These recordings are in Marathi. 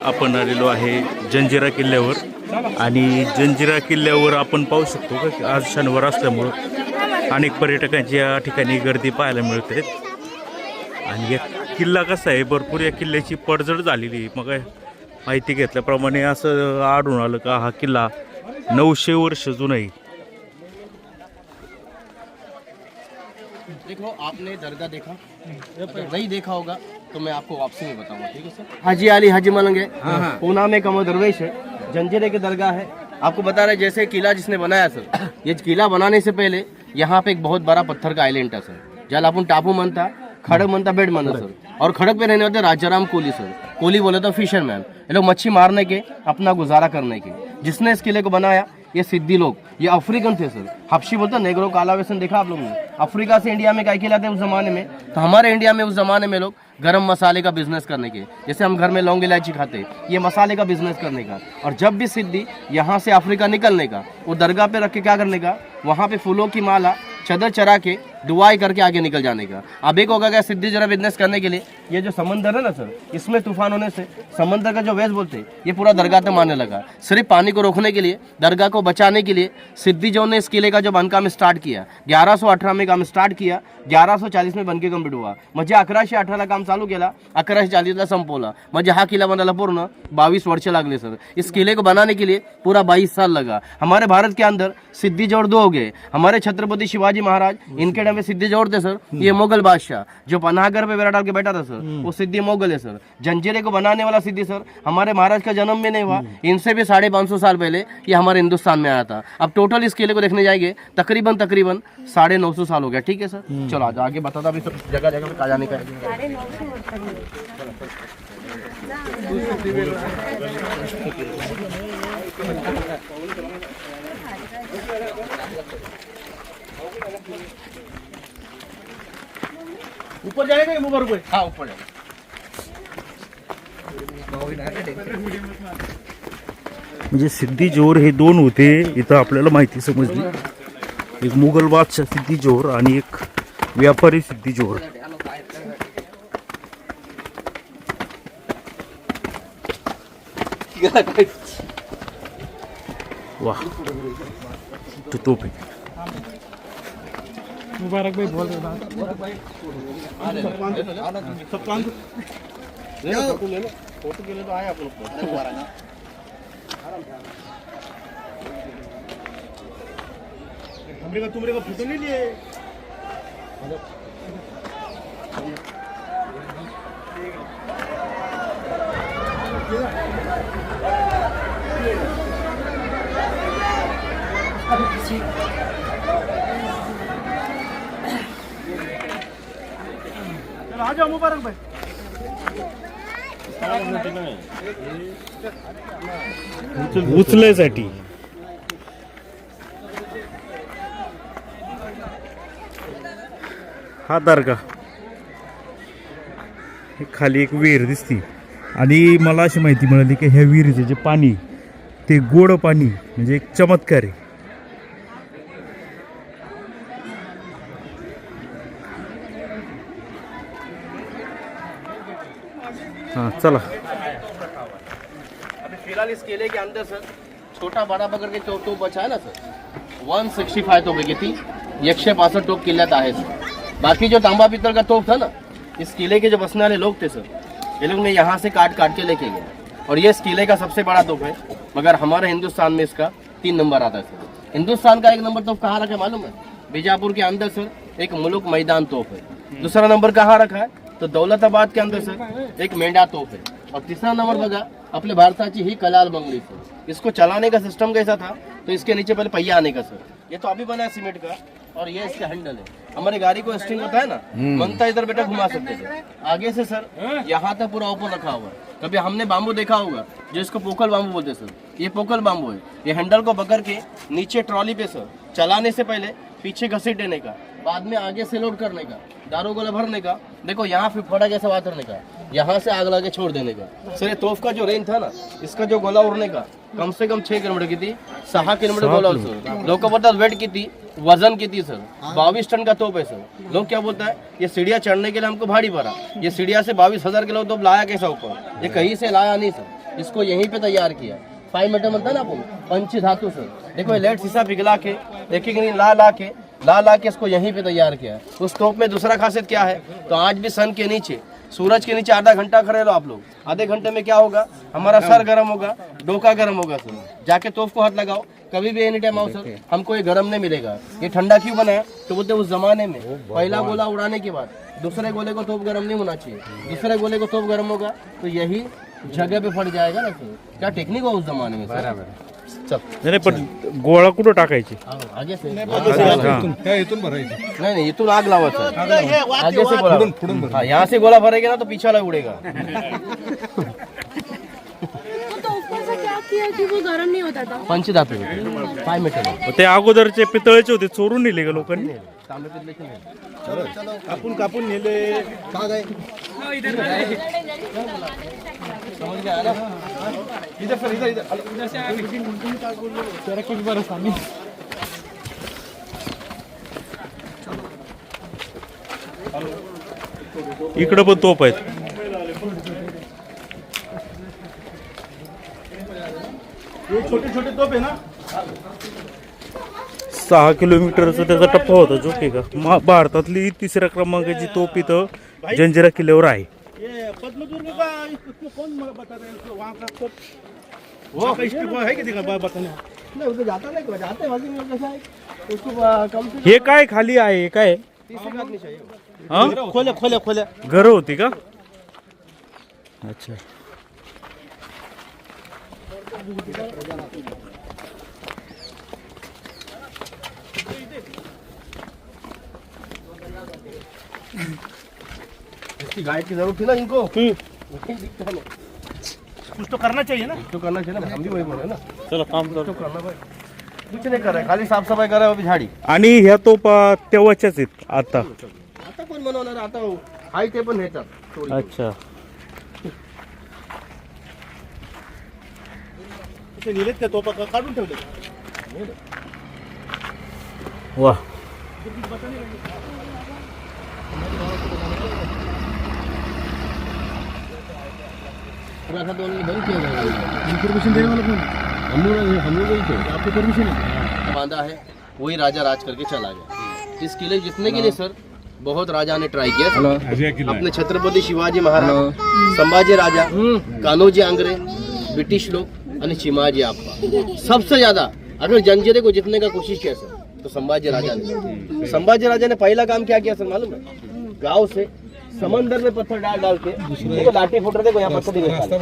आपण आलेलो आहे जंजिरा किल्ल्यावर आणि जंजिरा किल्ल्यावर आपण पाहू शकतो का आज शनिवार असल्यामुळं अनेक पर्यटकांची या ठिकाणी गर्दी पाहायला मिळते. आणि या किल्ला कसा आहे, भरपूर या किल्ल्याची पडझड झालेली आहे. मग माहिती घेतल्याप्रमाणे असं आढळून आलं का हा किल्ला 900 वर्ष जुना आहे. देखो आपने दरगाह देखा, अगर नहीं देखा होगा तो मैं आपको वापसी में बताऊंगा, ठीक है सर. हाजी अली हाजी मलंग है, पूना में कमर दरवेश है, जंजीरे की दरगाह है. आपको बता रहे जैसे किला जिसने बनाया सर, ये किला बनाने से पहले यहाँ पे एक बहुत बड़ा पत्थर का आइलैंड था सर, ज्याला आपण टापू म्हणता, खड़क म्हणता, बेड म्हणता सर. और खड़क पे रहने वाले राजाराम कोली सर. कोली बोले तो फिशरमैन, ये लोग मच्छी मारने के, अपना गुजारा करने के. जिसने इस किले को बनाया ये सिद्धी लोग, ये अफ्रीकन थे सर. हबशी बोलते नेग्रो, काला वेसन देखा आप लोगों ने. अफ्रीका से इंडिया में क्या खिलाते उस जमाने में, तो हमारे इंडिया में उस जमाने में लोग गरम मसाले का बिजनेस करने के, जैसे हम घर में लौंग इलायची खाते, ये मसाले का बिजनेस करने का. और जब भी सिद्धि यहाँ से अफ्रीका निकलने का, वो दरगाह पे रख के क्या करने का, वहाँ पे फूलों की माला चदर चरा के दुआई करके आगे निकल जाने का. अब एक होगा क्या, सिद्धि जरा बिजनेस करने के लिए ये जो समंदर है ना सर, इसमें तूफान होने से समंदर का जो वेज बोलते हैं ये पूरा दरगाह तक मारने लगा. सिर्फ पानी को रोकने के लिए, दरगाह को बचाने के लिए सिद्धि जो ने इस किले का जो बांधकाम स्टार्ट किया, 1118 में काम स्टार्ट किया, 1140 में बनके कंप्लीट हुआ. म्हणजे 1118 काम चालू केला, 1140 संपवला. म्हणजे हा किला बनायला पूर्ण 22 वर्ष लागले सर. इस किले को बनाने के लिए पूरा 22 साल लगा. हमारे भारत के अंदर सिद्धि जोड़ 2 हो गए. हमारे छत्रपति शिवाजी महाराज, इनके टाइम में सिद्धि जोड़ थे सर, ये मुगल बादशाह जो पनाहगढ़ पे बेड़ा डाल के बैठा था सर, वो सिद्धि मुगल है सर. जंजीरे को बनाने वाला सिद्धि सर हमारे महाराज का जन्म में नहीं हुआ, इनसे भी 550 साल पहले ये हमारे हिंदुस्तान में आया था. अब टोटल इस किले को देखने जाएंगे तकरीबन 950 साल हो गया. ठीक है सर, चलो आज आगे बताता भी सब जगह जगह पे कहा जाने का है. ऊपर जाएगा कि ऊपर? हाँ ऊपर जाएगा. म्हणजे सिद्धी जोर हे 2 होते इथं आपल्याला माहिती समजली. एक मुघल बादशाह सिद्धी जोर आणि एक व्यापारी सिद्धी जोर. वाह, तो तोप आहे. मुबारक भाई बोल रहे हैं. फोटो ले लो, फोटो के लिए तो आए आप लोग. तुमरे का फोटो नहीं लिए. आ जाओ मुबारक भाई. उचलायसाठी हा दर्गा. खाली एक विहीर दिसती आणि मला अशी माहिती मिळाली की ह्या विहिरीचे जे पाणी ते गोड पाणी म्हणजे एक चमत्कार आहे. हाँ चला. अभी फिलहाल इस किले के अंदर सर छोटा बड़ा पकड़ के टोप बचा है ना सर, 165 तोपे किती, 165 टोप किल्ल्यात आहे सर. बाकी जो तांबा पित्तल का तोप था ना, इस किले के जो बसने वाले लोग थे सर, ये लोग ने यहाँ से काट के लेके गए. और ये इस किले का सबसे बड़ा तोप है, मगर हमारे हिंदुस्तान में इसका 3 नंबर आता है सर. हिंदुस्तान का 1 नंबर तोप कहाँ रखा है मालूम है? बीजापुर के अंदर सर एक मुलुक मैदान तोप है. दूसरा नंबर कहाँ रखा है तो दौलताबाद के अंदर सर एक मेंढा तोप है. और तीसरा नंबर बघा आपल्या भारताची ही कलाल बंगली सर. इसको चलाने का सिस्टम कैसा था, तो इसके नीचे पहले पहिया आने का सर. ये तो अभी बना है सीमेंट का, और ये इसका हैंडल है. हमारी गाड़ी को स्टिंग होता है ना, मनता इधर बेटा घुमा सकते थे. आगे से सर यहाँ तक पूरा ओपन रखा हुआ है. कभी हमने बाम्बू देखा होगा जो इसको पोकल बाम्बू बोलते सर, ये पोकल बाम्बू है. ये हैंडल को पकड़ के नीचे ट्रॉली पे सर चलाने से पहले पीछे घसीट देने का, बाद में आगे से लोड करने का, दारू गोला भरने का, देखो यहाँ फिफड़ा जैसा बात करने का, यहाँ से आग लगा के छोड़ देने का. सर ये तोफ का जो रेंज था ना, इसका जो गोला उड़ने का कम से कम 6 किलोमीटर की थी, 6 किलोमीटर गोला सर. लोग बोलतात वेट किती, वजन किती सर, 22 टन का तोप है सर. लोग क्या बोलता है ये सीढ़ियाँ चढ़ने के लिए हमको भारी पड़ा, ये सीढ़ियाँ से 22,000 किलो तोप लाया कैसा ऊपर, ये कहीं से लाया नहीं सर. इसको यहीं पे तैयार किया। 5 मीटर बनता है ना अपन पंच धातु सर। देखो ये लेट शीशा पिघला के देखिए कि नहीं ला के इसको यहीं पे तैयार किया है। उस तोप में दूसरा खासियत क्या है, तो आज भी सन के नीचे सूरज के नीचे आधा घंटा खड़े रहो आप लोग, आधे घंटे में क्या होगा, हमारा सर गर्म होगा, डोका गर्म होगा सर। जाके तोप को हाथ लगाओ, कभी भी एनी टाइम आओ सर, हमको ये गर्म नहीं मिलेगा। ये ठंडा क्यों बना है, तो बोलते उस जमाने में पहला गोला उड़ाने के बाद दूसरे गोले को तोप गर्म नहीं होना चाहिए, दूसरे गोले को तोप गर्म होगा तो यही जगह पे फट जाएगा ना सर। क्या टेक्निक हुआ उस जमाने में सर। चल नाही पण गोळा कुठं टाकायची? आगे से इथून भरायची नहीं इथून आग लावायचं आगे से गोला। हाँ, यहाँ से गोला भरेगा ना तो पीछा वाला उड़ेगा। तो ऊपर से क्या किया कि वो गर्म नहीं होता था? पंचधातु 5 मीटर ते अगोदरचे पितळेचे होते, चोरून नेले का लोकांनी? कापून कापून नेले समझ गया ना? इधर सर इधर इकडं पण तोप आहेत. छोटे छोटे तोप आहे ना 6 किलोमीटरचा त्याचा टप्पा होता जो की का भारतातली 3ऱ्या क्रमांकाची तोप इथं जंजिरा किल्ल्यावर आहे. ये पद्मदुर्ग का इसको कौन बता रहे हैं, इसको वहाँ का तोप वो का स्टिक है किसी का बताने नहीं उधर जाता नहीं, जाते वहीं में कैसा है उसको कम से हे काय खाली आहे, हे काय 30 आदमी चाहिए। हा खोले खोले खोले घर होती का? अच्छा इसकी गाइड की जरूरत थी ना इनको। कुछ तो करना चाहिए ना। तो करना चाहिए ना, हम भी वही बोल रहे हैं ना। चला काम कर. तो करना भाई, कुछ नहीं कर रहे, खाली साफ सफाई कर रहे हो अभी झाड़ी। आणि ह्या तोपा तेव्हाच्याच आहेत आता? आता कोण बनवणार आता हो, हाय ते पण ह्याच्यात थोडी. अच्छा ते नेलेत त्या तोपा काढून ठेवले. वा पूरा दोन बंद किया जाएगा। इन्फॉर्मेशन देने वाला कौन? हम लोग ही थे, आपको परमिशन है? बांधा है वही राजा राज करके चला गया। इस किले जीतने के लिए सर बहुत राजा ने ट्राई किया था। अपने छत्रपति शिवाजी महाराज, संभाजी राजा, कान्होजी आंग्रे, ब्रिटिश लोग और चिमाजी आपका सबसे ज्यादा अगर जंजीरे को जीतने का कोशिश किया सर तो संभाजी राजा ने। संभाजी राजा ने पहला काम क्या किया सर मालूम है, गांव से समंदर में पत्थर डाल के देखो लाठी फुट रहे थे, यहाँ पत्थर निकाले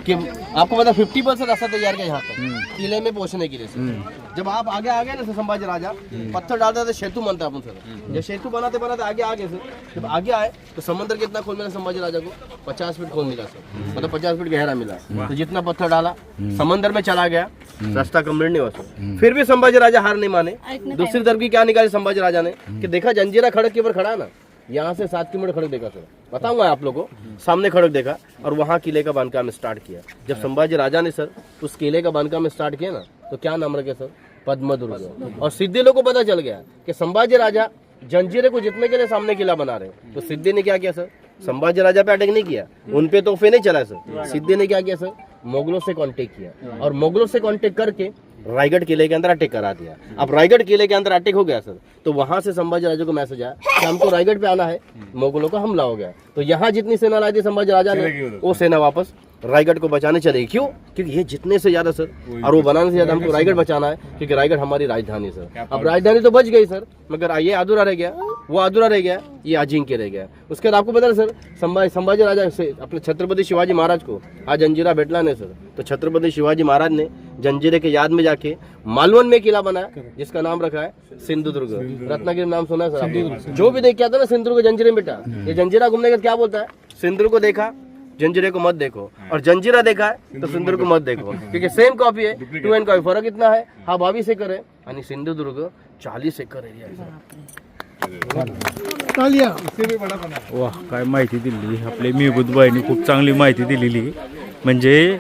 कि आपको पता 50% रास्ता तैयार किया यहाँ तक किले में पहुंचने के लिए सर। जब आप आगे आ गए ना सर, संभाजी राजा पत्थर डालते थे, सेतु बनता अपन सर। जब सेतु बनाते बनाते आगे आ गए सर, जब आगे आए तो समंदर कितना खोल मिला संभाजी राजा को, 50 फीट खोल मिला सर, मतलब 50 फीट गहरा मिला। तो जितना पत्थर डाला समंदर में चला गया, रास्ता कंप्लीट नहीं हुआ सर। फिर भी संभाजी राजा हार नहीं माने। दूसरी तरफ की क्या निकाली संभाजी राजा ने कि देखा जंजीरा खड़क के ऊपर खड़ा ना, यहाँ से 7 किलोमीटर खड़क देखा सर, बताऊंगा आप लोगों को, सामने खड़क देखा और वहाँ किले का बांधकाम स्टार्ट किया। जब संभाजी राजा ने सर उस किले का बांधकाम स्टार्ट किया ना, तो क्या नाम रखे सर, पद्मदुर्ग। और सिद्धि लोगों को पता चल गया कि संभाजी राजा जंजीरे को जीतने के लिए सामने किला बना रहे हैं। तो सिद्धि ने क्या किया सर, संभाजी राजा पे अटैक नहीं किया, उन पे तोहफे नहीं चला सर। सिद्धि ने क्या किया सर, मुगलों से कांटेक्ट किया और मुगलों से कांटेक्ट करके रायगढ़ किले के अंदर अटैक करा दिया। अब रायगढ़ किले के अंदर अटैक हो गया सर, तो वहां से संभाजी राजा को मैसेज आया कि हमको रायगढ़ पे आना है, मुगलों का हमला हो गया। तो यहाँ जितनी सेना लाई थी संभाजी राजा ने, वो सेना वापस रायगढ़ को बचाने चलेगी। क्यों? क्योंकि ये जितने से ज्यादा सर और वो बनाने से ज्यादा हमको रायगढ़ बचाना है, क्योंकि रायगढ़ हमारी राजधानी सर। अब राजधानी तो बच गई सर, मगर ये अधूरा रह गया, वो अधूरा रह गया, ये अजिंक्य रह गया। उसके बाद आपको पता है सर, संभाजी राजा से अपने छत्रपति शिवाजी महाराज को आज जंजीरा भेटला ने सर, तो छत्रपति शिवाजी महाराज ने जंजीरे के याद में जाके मालवन में किला बनाया जिसका नाम रखा है सिंधुदुर्ग। रत्नागिरी नाम सुना है सर आपने? जो भी देख के आता ना सिंधुदुर्ग जंजीरे में बेटा, ये जंजीरा घूमने का क्या बोलता है, सिंधुदुर्ग को देखा जंजीरे को मत देखो, और जंजीरा देखा है तो सिंधुदुर्ग को मत देखो, क्योंकि सेम कॉपी है, 2 एंड कॉपी। फरक इतना है, हा 22 एकर है आणि सिंधुदुर्ग 40 एकर एरिया है। वा काय माहिती दिली आपले मेहबूदबाईंनी, खूप चांगली माहिती दिलेली. म्हणजे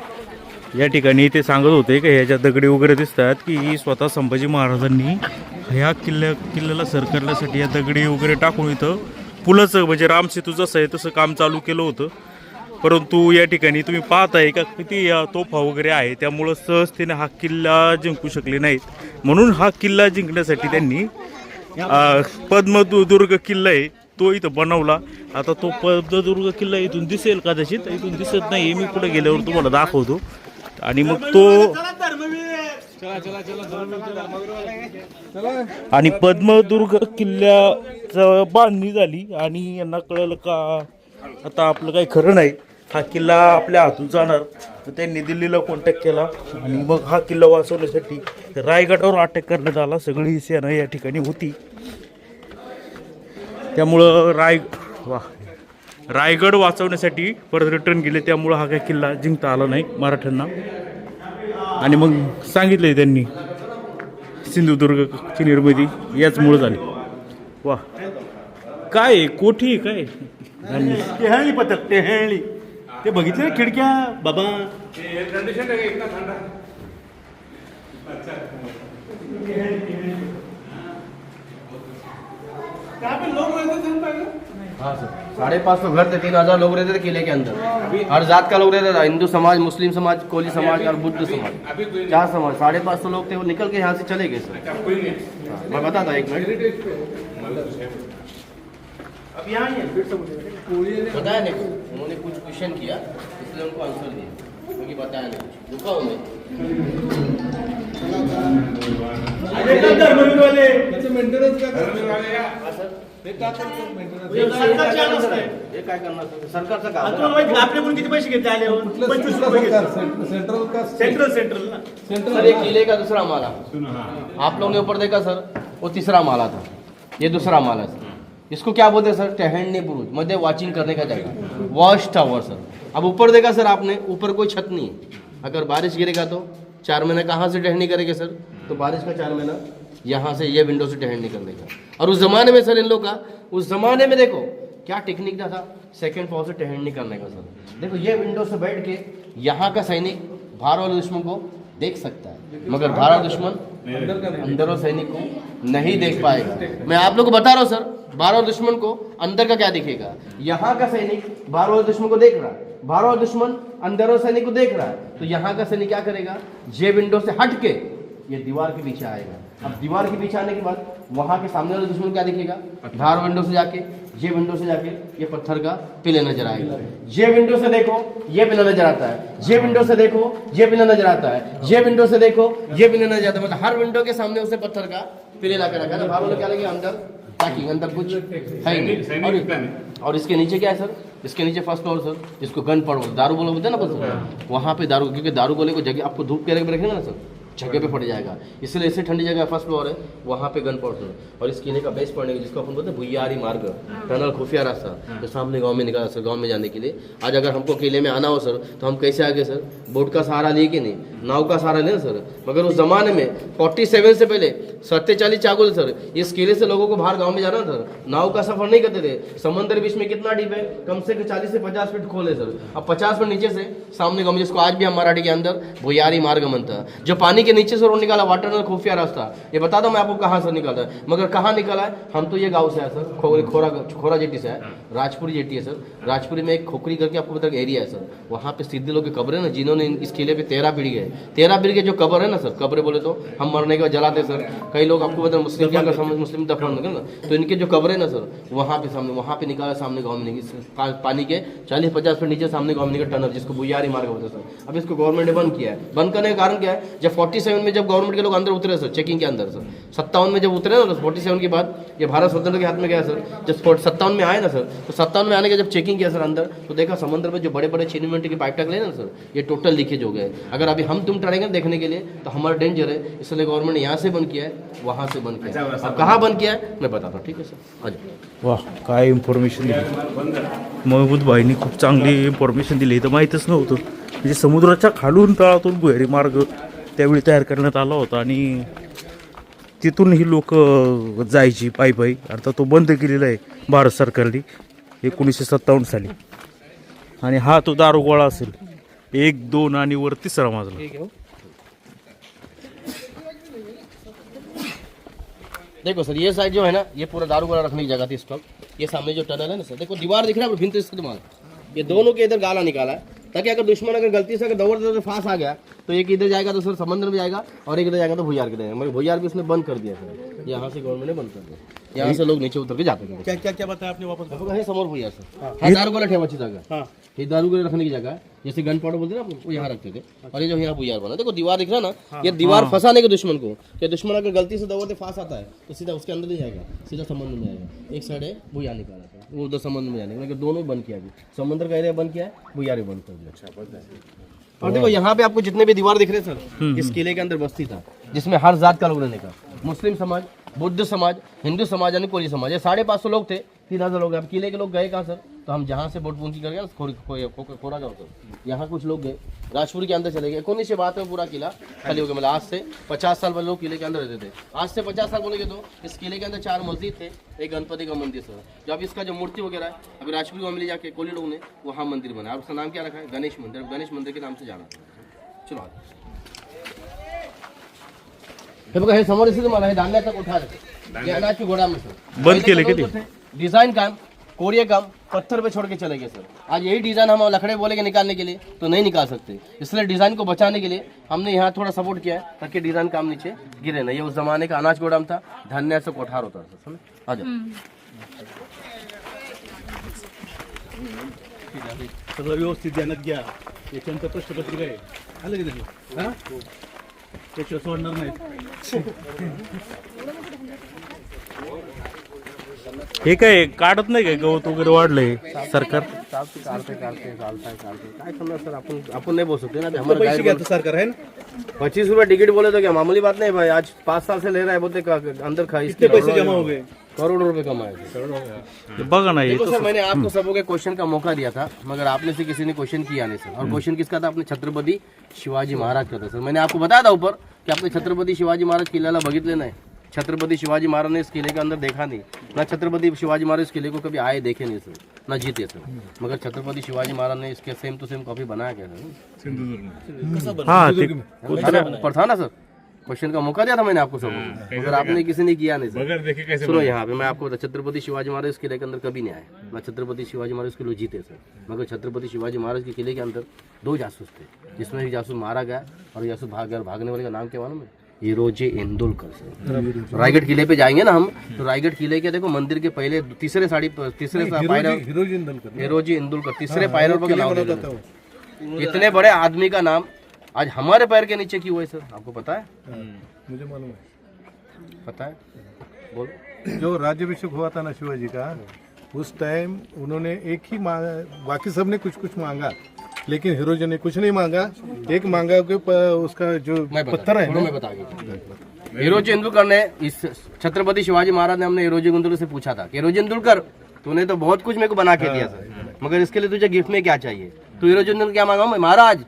या ठिकाणी ते सांगत होते की ह्याच्या दगडी वगैरे दिसतात की स्वतः संभाजी महाराजांनी ह्या किल्ल्याला सर करण्यासाठी या दगडी वगैरे टाकून इथं पुलाचं म्हणजे रामसेतू जसं आहे तसं काम चालू केलं होतं. परंतु या ठिकाणी तुम्ही पाहताय का किती तोफा वगैरे आहे, त्यामुळं सहजतेने हा किल्ला जिंकू शकले नाहीत. म्हणून हा किल्ला जिंकण्यासाठी त्यांनी पद्मदुर्ग किल्ला आहे तो इथं बनवला. आता तो पद्मदुर्ग किल्ला इथून दिसेल कदाचित, इथून दिसत नाही, मी पुढे गेल्यावर तुम्हाला दाखवतो. आणि मग तो आणि पद्मदुर्ग किल्ल्याचं बांधणी झाली आणि यांना कळलं का आता आपलं काही खरं नाही, हा किल्ला आपल्या हातून जाणार. तर त्यांनी दिल्लीला कॉन्टॅक्ट केला आणि मग हा किल्ला वाचवण्यासाठी रायगडावर अटॅक करण्यात आला. सगळी सेना या ठिकाणी होती, त्यामुळं रायगड वाचवण्यासाठी परत रिटर्न गेले. त्यामुळं हा काही किल्ला जिंकता आला नाही मराठ्यांना. आणि मग सांगितलंय त्यांनी सिंधुदुर्गची निर्मिती याचमुळं झाली. वा काय आहे? कोठी काय टेहळणी पथक, टेहळणी ते बघितले ना खिडक्या बाबा. हाँ सर, 550 घर थे, 3000 लोग रहते थे किले के अंदर. हर जात का लोग रहता था, हिंदू समाज, मुस्लिम समाज, कोली समाज और बुद्ध समाज, 4 समाज. 550 लोग थे, वो निकल के यहाँ से चले गए सर. हाँ, मैं बताता 1 मिनट. अब यहाँ ही है, फिर से बोलिए. बताया नहीं, उन्होंने कुछ क्वेश्चन किया इसलिए उनको आंसर दिया, क्योंकि बताया नहीं. रुका हूँ मैं. हे काय करणार सरकारचं काम. आपल्याकडून किती पैसे घेतले आले? 25 रुपये सेंट्रल ना. सर ये किले का दूसरा माला, आप लोगों ने ऊपर देखा सर, वो तीसरा माला था, ये दूसरा माला सर. इसको क्या बोलते हैं सर? टहलनी बुरुज, मध्य वॉचिंग करने का जगह, वॉच टावर सर. अब ऊपर देखा सर आपने, ऊपर कोई छत नहीं है. अगर बारिश गिरेगा तो 4 महीने कहाँ से टहलनी करेंगे सर? तो बारिश का 4 महीना यहाँ से ये विंडो से टहलनी करने का. और उस जमाने में सर इन लोग का, उस जमाने में देखो क्या टेक्निक था, सेकंड फ्लोर से टहलनी करने का सर. देखो ये विंडो से बैठ के यहाँ का सैनिक बाहर वाले दुश्मन को देख सकता है, मगर बाहर दुश्मन अंदर सैनिक को नहीं देख पाएगा. मैं आप लोग को बता रहा हूँ सर, बाहर वाले दुश्मन को अंदर का क्या दिखेगा. यहाँ का सैनिक बाहर वाले दुश्मन को देख रहा है, बाहर वाला दुश्मन अंदर वाले सैनिक को देख रहा है. तो यहाँ का सैनिक क्या करेगा? जे विंडो से हट के ये दीवार के पीछे आएगा. अब दीवार के पीछे आने के बाद वहाँ के सामने वाले दुश्मन क्या दिखेगा? बाहर विंडो से जाके, ये विंडो से जाके ये पत्थर का पिलर नजर आएगा. ये विंडो से देखो ये पिलर नजर आता है, ये विंडो से देखो ये पिलर नजर आता है, ये विंडो से देखो ये पिलर नजर आता है. मतलब हर विंडो के सामने उसे पत्थर का पिलर ला कर रखा है. बाहर वाले क्या लगे? अंदर ताकि अंदर कुछ है नहीं. और इसके नीचे क्या है सर? इसके नीचे फर्स्ट फ्लोर सर, जिसको गन पड़ो, दारू गोला बोलते हैं ना सर, वहाँ पे दारू, क्योंकि दारू गोले को जगह आपको धूप के रखेंगे ना सर, जगह पे पड़ जाएगा, इसलिए ऐसे ठंडी जगह फर्स्ट फ्लोर है, वहाँ पे गन पॉइंट है। और इस किले का बेस पॉइंट है जिसको अपन बोलते हैं भुइयारी मार्ग, टनल खुफिया रास्ता जो सामने गांव में निकाला सर, गांव में जाने के लिए। आज अगर हमको किले में आना हो सर तो हम कैसे आगे सर, बोट का सहारा लिए कि नहीं, नाव का सहारा लें सर। मगर उस जमाने में 47 से पहले 47 चागुल सर, इस किले से लोगों को बाहर गाँव में जाना सर, नाव का सफर नहीं करते थे। समंदर बीच में कितना डीप है, कम से कम 40 से 50 फीट खोले सर। अब 50 फीट नीचे से सामने गाँव, जिसको आज भी हम मराठी के अंदर भुइयारी मार्ग बनता है, जो पानी के नीचे से रोड निकाला, वाटर नल खुफिया रास्ता। ये बता दो मैं आपको कहाँ से निकाला है, मगर कहाँ निकाला है, हम तो ये गांव से है सर, खोरा जेटी से है, राजपुरी जेटी है सर। राजपुरी में एक खोखरी करके आपको पता एरिया है सर, वहाँ पे सिद्धि लोग की कब्र है ना, जिन्होंने इस किले पे 13 पीढ़ी है, 13 पीढ़ी के जो कब्र है ना सर, कब्र बोले तो हम मरने के बाद जलाते सर। कई लोग आपको पता मुस्लिम क्या कर, मुस्लिम दफन ना, तो इनके जो कब्र है ना सर, वहाँ पे सामने, वहाँ पे निकाला सामने गाँव में, पानी के 40-50 फीट नीचे सामने गाँव में निकला टनल, जिसको भुइयारी मार्ग होता है सर। अब इसको गवर्नमेंट ने बंद किया है। बंद करने का कारण क्या है, जब 47 में जब गवर्नमेंट के लोग अंदर उतरे सर, चेकिंग के अंदर सर, 57 में जब उतरे ना, 47 के बाद ये भारत स्वतंत्र के हाथ में गया सर। जब 57 में आए ना सर, तो 57 में आने के जब चेकिंग किया सर अंदर, तो देखा समुद्र में जो बड़े बड़े 6 मिनट के पाइप टकले ना सर, ये टोटल लीकेज हो गए। अगर अभी हम तुम टरेंगे देखने के लिए तो हमारा डेंजर है, इसलिए गवर्नमेंट ने यहाँ से बंद किया है, वहाँ से बंद किया है। अब कहाँ बंद किया है मैं बताता हूँ, ठीक है सर। आज वा, काय इन्फॉर्मेशन दिली महमूद भाईंनी, खूप चांगली इन्फॉर्मेशन दिली। इथं माहीतच नव्हतं, म्हणजे समुद्राच्या खालून तळातून भुयारी मार्ग त्यावेळी तयार करण्यात आला होता आणि तिथून ही लोक जायची पायी पायी। आता तो बंद केलेला आहे भारत सरकारने 1957 साली, आणि हा तो दारुगोळा असेल 1, 2 आणि वर 3रा मजला। देखो सर, ये साइड जो है ना, ये पूरा दारू गोला रखने की जगह थी स्टॉक। ये सामने जो टनल है ना सर, देखो दीवार दिख रहा है, भिंत इसका तुम्हारा ये दोनों के इधर गाला निकाला है, ताकि अगर दुश्मन अगर गलती से अगर दौड़ फांस आ गया तो एक इधर जाएगा तो सर समंदर में जाएगा, और एक इधर जाएगा तो भुयार के जाएगा। मगर भुयार भी उसने बंद कर दिया सर, यहाँ से गवर्नमेंट ने बंद कर दिया, यहाँ से लोग नीचे उतर के जाते हैं। क्या क्या क्या बताया आपने वापस? हे समोर भुयार सर, हा दारू गोला ठेवाची जागा, ये दारू गोले रखने की जगह, जैसे गन पाउडर बोलते हैं ना वो यहाँ रखते थे, और ये जो यहाँ भुयार बना, देखो दीवार दिख रहा ना, ये दीवार फंसाने के दुश्मन को, कि दुश्मन अगर गलती से दौड़ते फांस आता है तो सीधा उसके अंदर नहीं जाएगा, सीधा समुद्र में जाएगा। एक साइड है भुयार निकाला था, वो उधर समुद्र में जाने, दोनों बंद किया, अभी समुद्र का एरिया बंद किया है, भुयार बंद कर दिया। और देखो यहाँ पे आपको जितने भी दीवार दिख रहे हैं सर, इस किले के अंदर बस्ती था, जिसमें हर जात का लोग रहने का, मुस्लिम समाज, बुद्ध समाज, हिंदू समाज यानी कोली समाज, ये 550 लोग थे, 3000 लोग। अब किले के लोग गए कहाँ सर? तो हम जहाँ से बोट पूंजी कर गए खोरा गाँव सर, यहाँ कुछ लोग गए राजपुर के अंदर चले गए। कौन सी बात है पूरा किला खाली हो गया, मतलब आज से 50 साल पहले लोग किले के अंदर रहते थे। आज से 50 साल बोलेंगे तो इस किले के अंदर 4 मस्जिद थे, एक गणपति का मंदिर सर। जब इसका जो मूर्ति वगैरह है अभी राजपुर गाँव में ले जाके कोली लोग ने वहाँ मंदिर बनाया, उसका नाम क्या रखा है? गणेश मंदिर। गणेश मंदिर के नाम से जाना। चलो हे बघा, हे समोर इथे तुम्हाला हे धान्याचा कोठा आहे, अनाजची गोदाम आहे सर। बंद केले किती? डिजाइन काम, कोरिया काम पत्थर पे छोड़ के चले गए सर। आज यही डिजाइन हम लकड़े बोलेंगे निकालने के लिए तो नहीं निकाल सकते, इसलिए डिजाइन को बचाने के लिए हमने यहाँ थोड़ा सपोर्ट किया है, ताकि डिजाइन काम नीचे गिरे नहीं। ये उस जमाने का अनाज गोदाम था, धान्याचा कोठार होता था, समझ? आ जाओ। सगळं व्यवस्थित ध्यानात घ्या, याच्यानंतर प्रश्नपत्रिका आहे, आलं की नाही? हा, त्याच्यावर सोडणार नाही। हे काय काढत नाही काय गवत वगैरे वाढलंय सरकार? चालते काय करणार सर, आपण नहीं बोल सकते ना। हमारा पैसे गाइड घ्या सरकार है ना, 25 रुपए टिकट बोले तो क्या मामूली बात नहीं भाई। आज 5 साल से ले रहा है, बोलते अंदर खा, कितने पैसे जमा हो गए? करोड़ों रुपए कमाए। हे बघा ना, हे देखो सर, मैंने आपको सबों के क्वेश्चन का मौका दिया था, मगर आपने से किसी ने क्वेश्चन किया नहीं सर। और क्वेश्चन किसका था? अपने छत्रपति शिवाजी महाराज का था सर। मैंने आपको बताया था ऊपर कि आपने छत्रपति शिवाजी महाराज किल्ल्याला बघितले नाही, छत्रपति शिवाजी महाराज ने इस किले के अंदर देखा नहीं, ना छत्रपति शिवाजी महाराज इस किले को कभी आए देखे नहीं सर, ना जीते सर। मगर छत्रपति शिवाजी महाराज ने इसके सेम टू सेम कॉपी बनाया क्या सर? हाँ ते ऊपर था ना सर, क्वेश्चन का मौका दिया था मैंने आपको सबको, मगर आपने किसी ने किया नहीं सर। सुनो यहाँ पे मैं आपको बता, छत्रपति शिवाजी महाराज इस किले के अंदर कभी नहीं आए, ना छत्रपति शिवाजी महाराज के लोग जीते सर। मगर छत्रपति शिवाजी महाराज के किले के अंदर 2 जासूस थे, जिसमें एक जासूस मारा गया और जासूस भाग गया। भागने वाले का नाम क्या मालूम है? हिरोजी इंदुलकर सर। रायगढ़ किले पे जाएंगे ना हम, तो रायगढ़ किले के देखो मंदिर के पहले तीसरे पायरल हिरोजी इंदुलकर, तीसरे पायरल पर नाम लेते हैं। इतने बड़े आदमी का नाम आज हमारे पैर के नीचे क्यों है सर? आपको पता है? मुझे मालूम है। पता है, बोलो। जो राज्याभिषेक हुआ था ना शिवाजी का, उस टाइम उन्होंने एक ही मांगा, बाकी सब ने कुछ कुछ मांगा, लेकिन हिरोजी ने कुछ नहीं मांगा। एक मांगा कि उसका जो पत्थर है ना, मैं बता हिरोजी इंदुलकर ने, इस छत्रपति शिवाजी महाराज ने हमने हिरोजी इंदुलकर से पूछा था कि हिरोजी इंदुलकर तूने तो बहुत कुछ मेरे को बना के दिया सर, मगर इसके लिए तुझे गिफ्ट में क्या चाहिए? तो हिरोजी इंदुलकर क्या मांगा? महाराज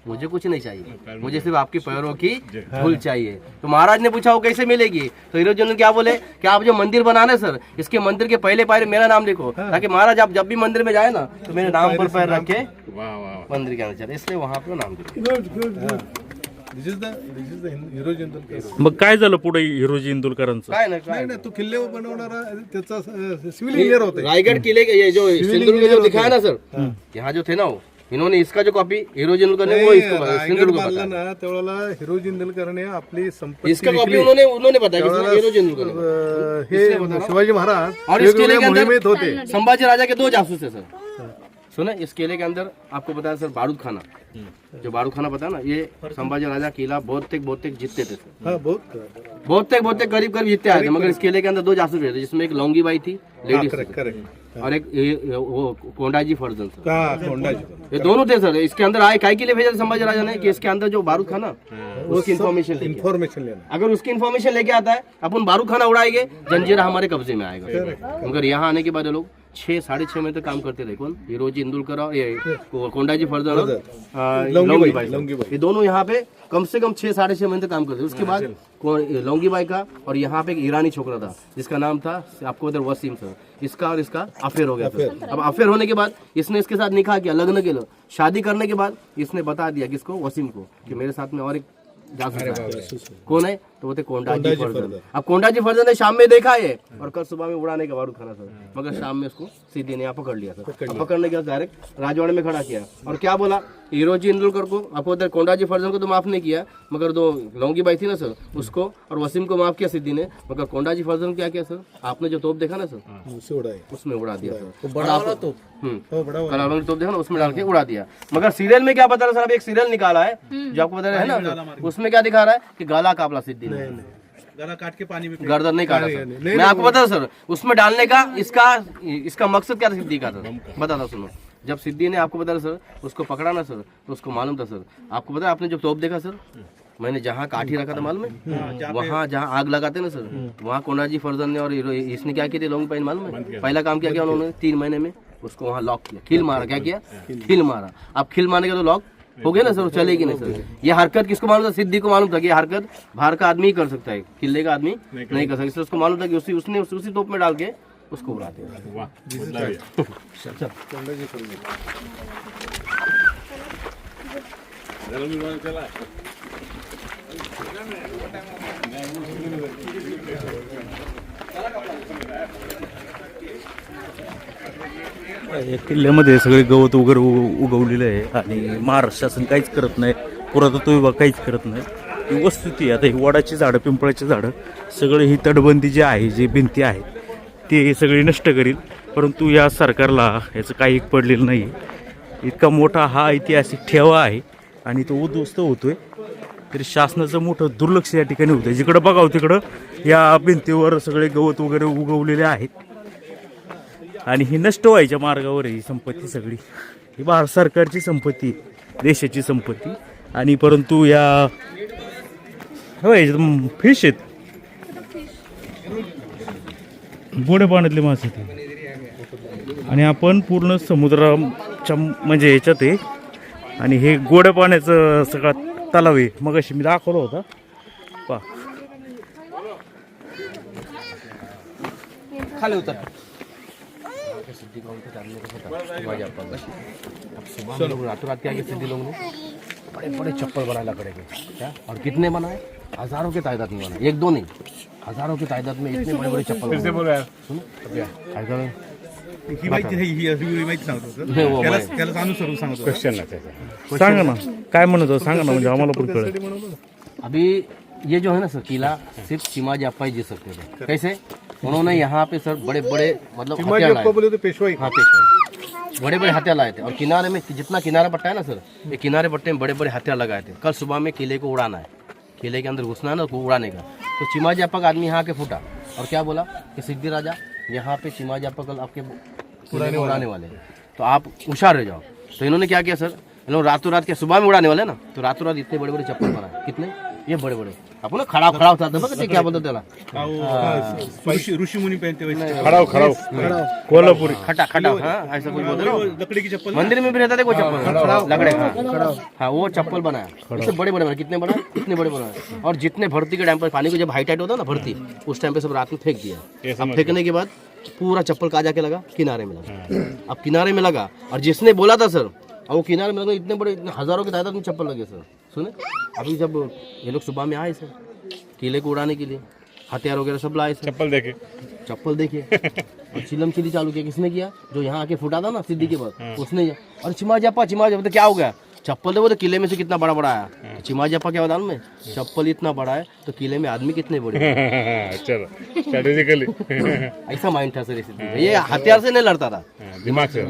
मुझे कुछ नहीं चाहिए, मुझे सिर्फ आपके पैरों की धूल चाहिए। तो महाराज ने पूछा वो कैसे मिलेगी? तो हिरोजी ने क्या बोले कि आप जो मंदिर बनाना सर, इसके मंदिर के पहले पायरे मेरा नाम लिखो, ताकि महाराज आप जब भी मंदिर में जाए ना तो मेरे नाम पर पैर रख के मंदिर के अंदर चले, इसलिए वहाँ पे नाम दिया। दिस इज द हिरोजी इंदुलकर। मग काय झालं पुढे हिरोजी इंदुलकरांचं? काय नाही ना, तो किल्ले बनवणारा त्याचा सिव्हिल इंजिनियर होते। रायगढ़ किले के ये जो सिंदूर में जो दिखाया ना सर, यहाँ जो थे ना वो, इन्होंने इसका जो कॉपी हिरोजी इंदुलकर ने वो इसको सिंदूर को बांधला ना त्यावेळेला हिरोजी इंदुलकरने आपली संपत्ती इसका कॉपी उन्होंने बताया कि हिरोजी इंदुलकर ने। हे शिवाजी महाराज और इस किले के मोहिमेत होते। अंदर संभाजी राजा के 2 जासूस है सर। सुने, इस किले के अंदर आपको बताया सर, बारूद खाना, जो बारूद खाना पता है ना, ये संभाजी राजा किला बहुत जीतते थे सर। हाँ, बहुत करीब जीतते आए थे, मगर इस किले के अंदर 2 जासूस रहते, जिसमें एक लौंगी बाई थी लेडीज, और एक वो कोंडाजी फर्जन सर, ये दोनों थे सर। इसके अंदर आए काय के लिए भेजा संभाजी राजा ने कि इसके अंदर जो बारूद खाना उसकी इन्फॉर्मेशन लेना, अगर उसकी इन्फॉर्मेशन लेके आता है, अपन बारूद खाना उड़ाएंगे, जंजीरा हमारे कब्जे में आएगा। मगर यहाँ आने के बाद लोग 6-6.5 महीने तक काम करते थे। कौन? हिरोजी इंदुलकर और ये कोंडाजी फर्जन और लौंगी बाई, ये दोनों यहाँ पे कम से कम 6-6.5 महीने तक काम करते थे। उसके बाद लौंगी बाई का और यहाँ पे एक ईरानी छोकरा था जिसका नाम था आपको उधर वसीम सर, इसका और इसका अफेयर हो गया सर। अब अफेयर होने के बाद इसने इसके साथ निकाह किया, लग्न के लिए शादी करने के बाद इसने बता दिया किसको? वसीम को, कि मेरे साथ में और एक जा सकता है। कौन है? तो बोलते कोंडाजी फर्जन। अब कोंडाजी फर्जन ने शाम में देखा है और कल सुबह में उड़ाने का बारूद खाना सर, मगर शाम में उसको सिद्धि ने यहाँ पकड़ लिया सर। पकड़ने के बाद डायरेक्ट राजवाड़े में खड़ा किया और क्या बोला, हीरोजी इंदुलकर को, आपको उधर कोंडाजी फर्जन को तो माफ नहीं किया, मगर दो लौंगी बाई थी ना सर, उसको और वसीम को माफ किया सिद्धि ने, मगर कोंडाजी फर्जन क्या किया सर, आपने जो तोप देखा ना सर, उससे उड़ाए, उसमें उड़ा दिया सर। बड़ा वाला तोप, कलारवाल तोप देखा ना, उसमें डाल के उड़ा दिया। मगर सीरियल में क्या बता रहा सर, अभी एक सीरियल निकाला है जो आपको बता रहे हैं ना, उसमें क्या दिखा रहा है कि गाला काबला सिद्धि ने, गला काट के पानी में गर्दन नहीं काटा सर। मैं आपको बता सर, उसमें डालने का इसका मकसद क्या था सिद्धि का सर, बता था सुनो। जब सिद्धि ने आपको बता सर उसको पकड़ा ना सर, तो उसको मालूम था सर, आपको पता है आपने जब तोप देखा सर, मैंने जहाँ काठी रखा था मालूम है, वहाँ जहाँ आग लगाते ना सर, वहाँ कोंडाजी फर्जन ने और इसने क्या किया थे लॉन्ग पाइन मालूम है, पहला काम क्या किया उन्होंने, 3 महीने में उसको वहाँ लॉक किया, खिल मारा। क्या किया? खिल मारा। अब खिल मारने का तो लॉक हो गया ना सर, चलेगी नहीं सर। ये हरकत किसको मालूम था? सिद्धि को मालूम था कि ये हरकत बाहर का आदमी ही कर सकता है, किले का आदमी नहीं कर सकता, इसलिए उसको मालूम था कि उसने उसी तोप में डाल के उसको उड़ा दिया। या किल्ल्यामध्ये सगळे गवत वगैरे उगवलेलं आहे आणि महाराष्ट्र शासन काहीच करत नाही, पुरातत्व विभाग काहीच करत नाही। ही वस्तुस्थिती आता ही वडाची झाडं, पिंपळाची झाडं सगळे ही तटबंदी जी आहे, जी भिंती आहेत ते सगळी नष्ट करील, परंतु या सरकारला याचं काही पडलेलं नाही। इतका मोठा हा ऐतिहासिक ठेवा आहे आणि तो उद्ध्वस्त होतोय, तरी शासनाचं मोठं दुर्लक्ष या ठिकाणी होतं। जिकडं बघावं तिकडं या भिंतीवर सगळे गवत वगैरे उगवलेले आहेत आणि ही नष्ट व्हायच्या मार्गावर आहे ही संपत्ती सगळी। ही भारत सरकारची संपत्ती, देशाची संपत्ती, आणि परंतु या फिश आहेत, गोड्या पाण्यातले मासे ते, आणि आपण पूर्ण समुद्राच्या म्हणजे ह्याच्यात आहे आणि हे गोड्या पाण्याचं सगळा तलाव आहे। मग अशी मी दाखवला होता पा खाली उतर। रातों रात क्या किया सिद्धि लोगों ने, बड़े बड़े चप्पल बनाना पड़ेगा क्या, और कितने बनाए? हजारों के तादाद में बनाए, 1-2 नहीं, हजारों की तादाद में इतने बड़े बड़े चप्पल। ही माहिती ही माहिती सांगतो नाही, वो त्याला अनुसरून सांगतो। सांगा ना काय म्हणत होता, सांगा ना म्हणजे आम्हाला पण कळेल। अभी ये जो है ना सर किला, सिर्फ शिमाजी अप्पा ही जी सकते थे। कैसे? उन्होंने यहाँ पे सर बड़े बड़े मतलब हथियार लाए। बोले तो पेशवाई, हाँ पेशवाई, बड़े बड़े हथियार लाए थे, और किनारे में जितना किनारा पट्टा है ना सर, ये किनारे पट्टे में बड़े बड़े हथियार लगाए थे। कल सुबह में किले को उड़ाना है, किले के अंदर घुसना है ना, उसको उड़ाने का। तो चिमाजी अप्पा का आदमी यहाँ आके फूटा और क्या बोला कि सिद्धि राजा यहाँ पे चिमाजी अप्पा कल आपके उड़ाने वाले हैं, तो आप होशियार रह जाओ। तो इन्होंने क्या किया सर, इन्होंने रातों रात के सुबह में उड़ाने वाले ना, तो रातों रात इतने बड़े बड़े चप्पल बनाए। कितने? ये बड़े बड़े, आप ना खड़ा खड़ा होता था, क्या बोलते त्याला, ऋषि मुनि पहनते वैसे खड़ाव कोल्हापुरी खटा खटा, हाँ ऐसा कुछ बोलते ना। लकड़ी की चप्पल मंदिर में भी रहता था कोई चप्पल, लकड़े का, हाँ वो चप्पल बनाया। इससे बड़े बड़े बनाए, कितने बनाए? इतने बड़े बनाए। और जितने भर्ती के टाइम पर पानी को जब हाई टाइट होता ना भर्ती, उस टाइम पे सब रात में फेंक दिया। अब फेंकने के बाद पूरा चप्पल कहाँ जाके लगा? किनारे में लगा। अब किनारे में लगा, और जिसने बोला था सर, और वो किनारे में लगा, इतने बड़े हजारों की तादाद में चप्पल लगे सर। सुने, अभी जब ये लोग सुबह में आए सर किले को उड़ाने के लिए, हथियार वगैरह सब लाए सर, चप्पल देखिए और चिलम चिली चालू किया। किसने किया? जो यहाँ आके फूटा था ना सिद्धि के बाद, उसने। और चिमाजी अप्पा तो क्या हो गया? चप्पल देखो तो किले में से कितना बड़ा बड़ा आया। चिमाजी अप्पा क्या बता में, चप्पल इतना बड़ा है तो किले में आदमी कितने बड़े। चलो स्ट्रेटेजिकली ऐसा माइंड था सर ये हथियार से नहीं लड़ता था, दिमाग से।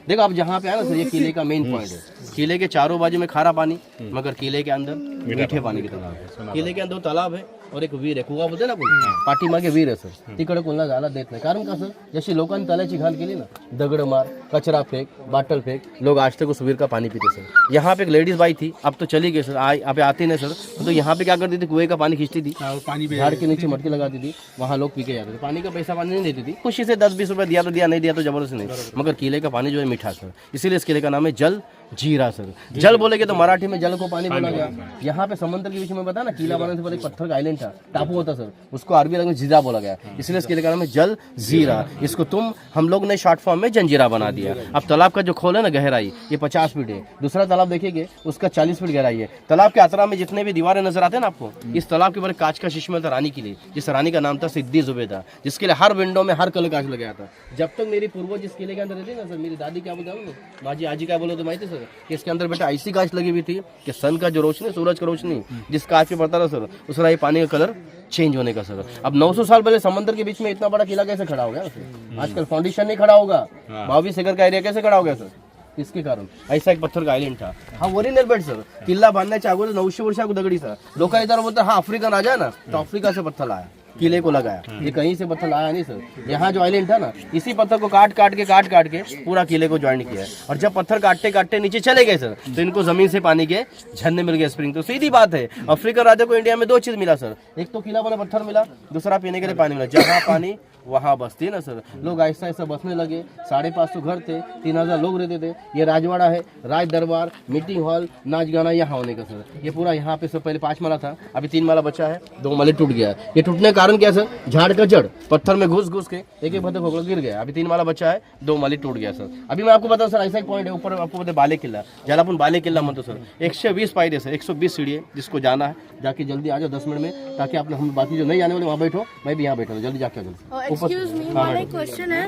देखो आप जहाँ पे आए ना सर, ये किले का मेन पॉइंट है। किले के चारों बाजू में खारा पानी, मगर किले के अंदर मीठे पानी की तालाब है। किले के अंदर तालाब है और एक वीर आहे, कुगा बोलते ना आपण, पाठीमागे वीर आहे सर, तिकडे कोणाला जायला देत नाही। कारण कसं, जशी लोकांनी तळ्याची घाण केली ना, दगड मार, कचरा फेंक, बाटल फेंक, लोग आज तक उस वीर का पानी पीते सर। यहाँ पे एक लेडीज बाई थी, अब तो चली गई सर, अब आती नहीं सर। तो यहाँ पे क्या करती थी, कुएं का पानी खींचती थी, पानी झाड़ के नीचे मटकी लगाती थी, वहाँ लोग पी के जाते थे। पानी का पैसा पानी नहीं देती थी, खुशी से 10-20 रुपये दिया तो दिया, नहीं दिया तो जबरदस्ती नहीं। मगर किले का पानी जो है मीठा सर, इसीलिए इस किले का नाम है जल जीरा सर। जल बोलेगे तो मराठी में जल को पानी बोला गया। यहाँ पे समुद्र के बीच में बता ना, किला बनाने से पहले एक पत्थर का आइलैंड था, टापू होता सर, उसको अरबी लैंग्वेज जीरा बोला गया, इसलिए इस किले का नाम है जल जीरा। इसको हम लोग ने शॉर्ट फॉर्म में जंजीरा बना दिया। अब तालाब का जो खोल है ना, गहराई ये 50 फीट है। दूसरा तालाब देखेंगे उसका 40 फीट गहराई है। तालाब के अतरा में जितने भी दीवारें नजर आते हैं ना आपको, इस तालाब के ऊपर कांच का शीशा था रानी के लिए, जिस रानी का नाम था सिद्दी जुबेदा, जिसके लिए हर विंडो में हर कलर कांच लगाया था। जब तक मेरी पूर्वज इस किले के अंदर रहती ना सर, मेरी दादी क्या बोलते माजी आजी क्या बोलो तो माहिती सर, कि इसके अंदर बेटा ऐसी कांच लगी हुई थी कि सन का जो रोशनी, सूरज का रोशनी जिस कांच पे पड़ता था सर, उस ये पानी का कलर चेंज होने का सर। अब 900 साल पहले समंदर के बीच में इतना बड़ा किला कैसे खड़ा हो गया सर? आजकल फाउंडेशन नहीं खड़ा होगा, 22 एकड़ का एरिया कैसे खड़ा हो गया सर? इसके कारण ऐसा एक पत्थर का आइलैंड था। हा ओरिजिनल बेड सर, किल्ला बांधण्याच्या अगोदर 900 वर्ष अगोदर दगडी सर। लोक इधर बोलतात हा अफ्रीकन राजा है ना, तो अफ्रीका से पत्थर लाया, किले को लगाया। ये कहीं से पत्थर लाया नहीं सर, यहाँ जो आइलैंड था ना, इसी पत्थर को काट काट के पूरा किले को ज्वाइन किया है। और जब पत्थर काटते काटते नीचे चले गए सर, तो इनको जमीन से पानी के झरने मिल गए, स्प्रिंग। तो सीधी बात है, अफ्रीकन राजा को इंडिया में 2 चीज मिला सर, एक तो किला वाला पत्थर मिला, दूसरा पीने के लिए पानी मिला। जहाँ पानी वहाँ बसती है ना सर, लोग ऐसा ऐसा बसने लगे। 550 घर थे, 3000 लोग रहते थे। ये राजवाड़ा है, राज दरबार, मीटिंग हॉल, नाच गाना यहाँ होने का सर। ये पूरा यहाँ पे सब पहले 5 माला था, अभी 3 माला बचा है, 2 माले टूट गया। ये टूटने का कारण क्या सर? झाड़ का जड़ पत्थर में घुस घुस के एक एक पत्थर खोखला गिर गया। अभी 3 माला बचा है, 2 माले टूट गया सर। अभी मैं आपको बताऊँ सर, ऐसा एक पॉइंट है ऊपर, आपको बताए बाले किला, ज्यादा अपन बाले किला म्हणतो सर। 120 पायरे सर, 120 सीढ़ी है, जिसको जाना है जाके जल्दी आ जाओ 10 मिनट में, ताकि आप हम बाकी जो नहीं आने वाले वहाँ बैठो, मैं भी यहाँ बैठा हूँ, जल्दी जाके एक्सक्यूज मी, मला एक क्वेश्चन आहे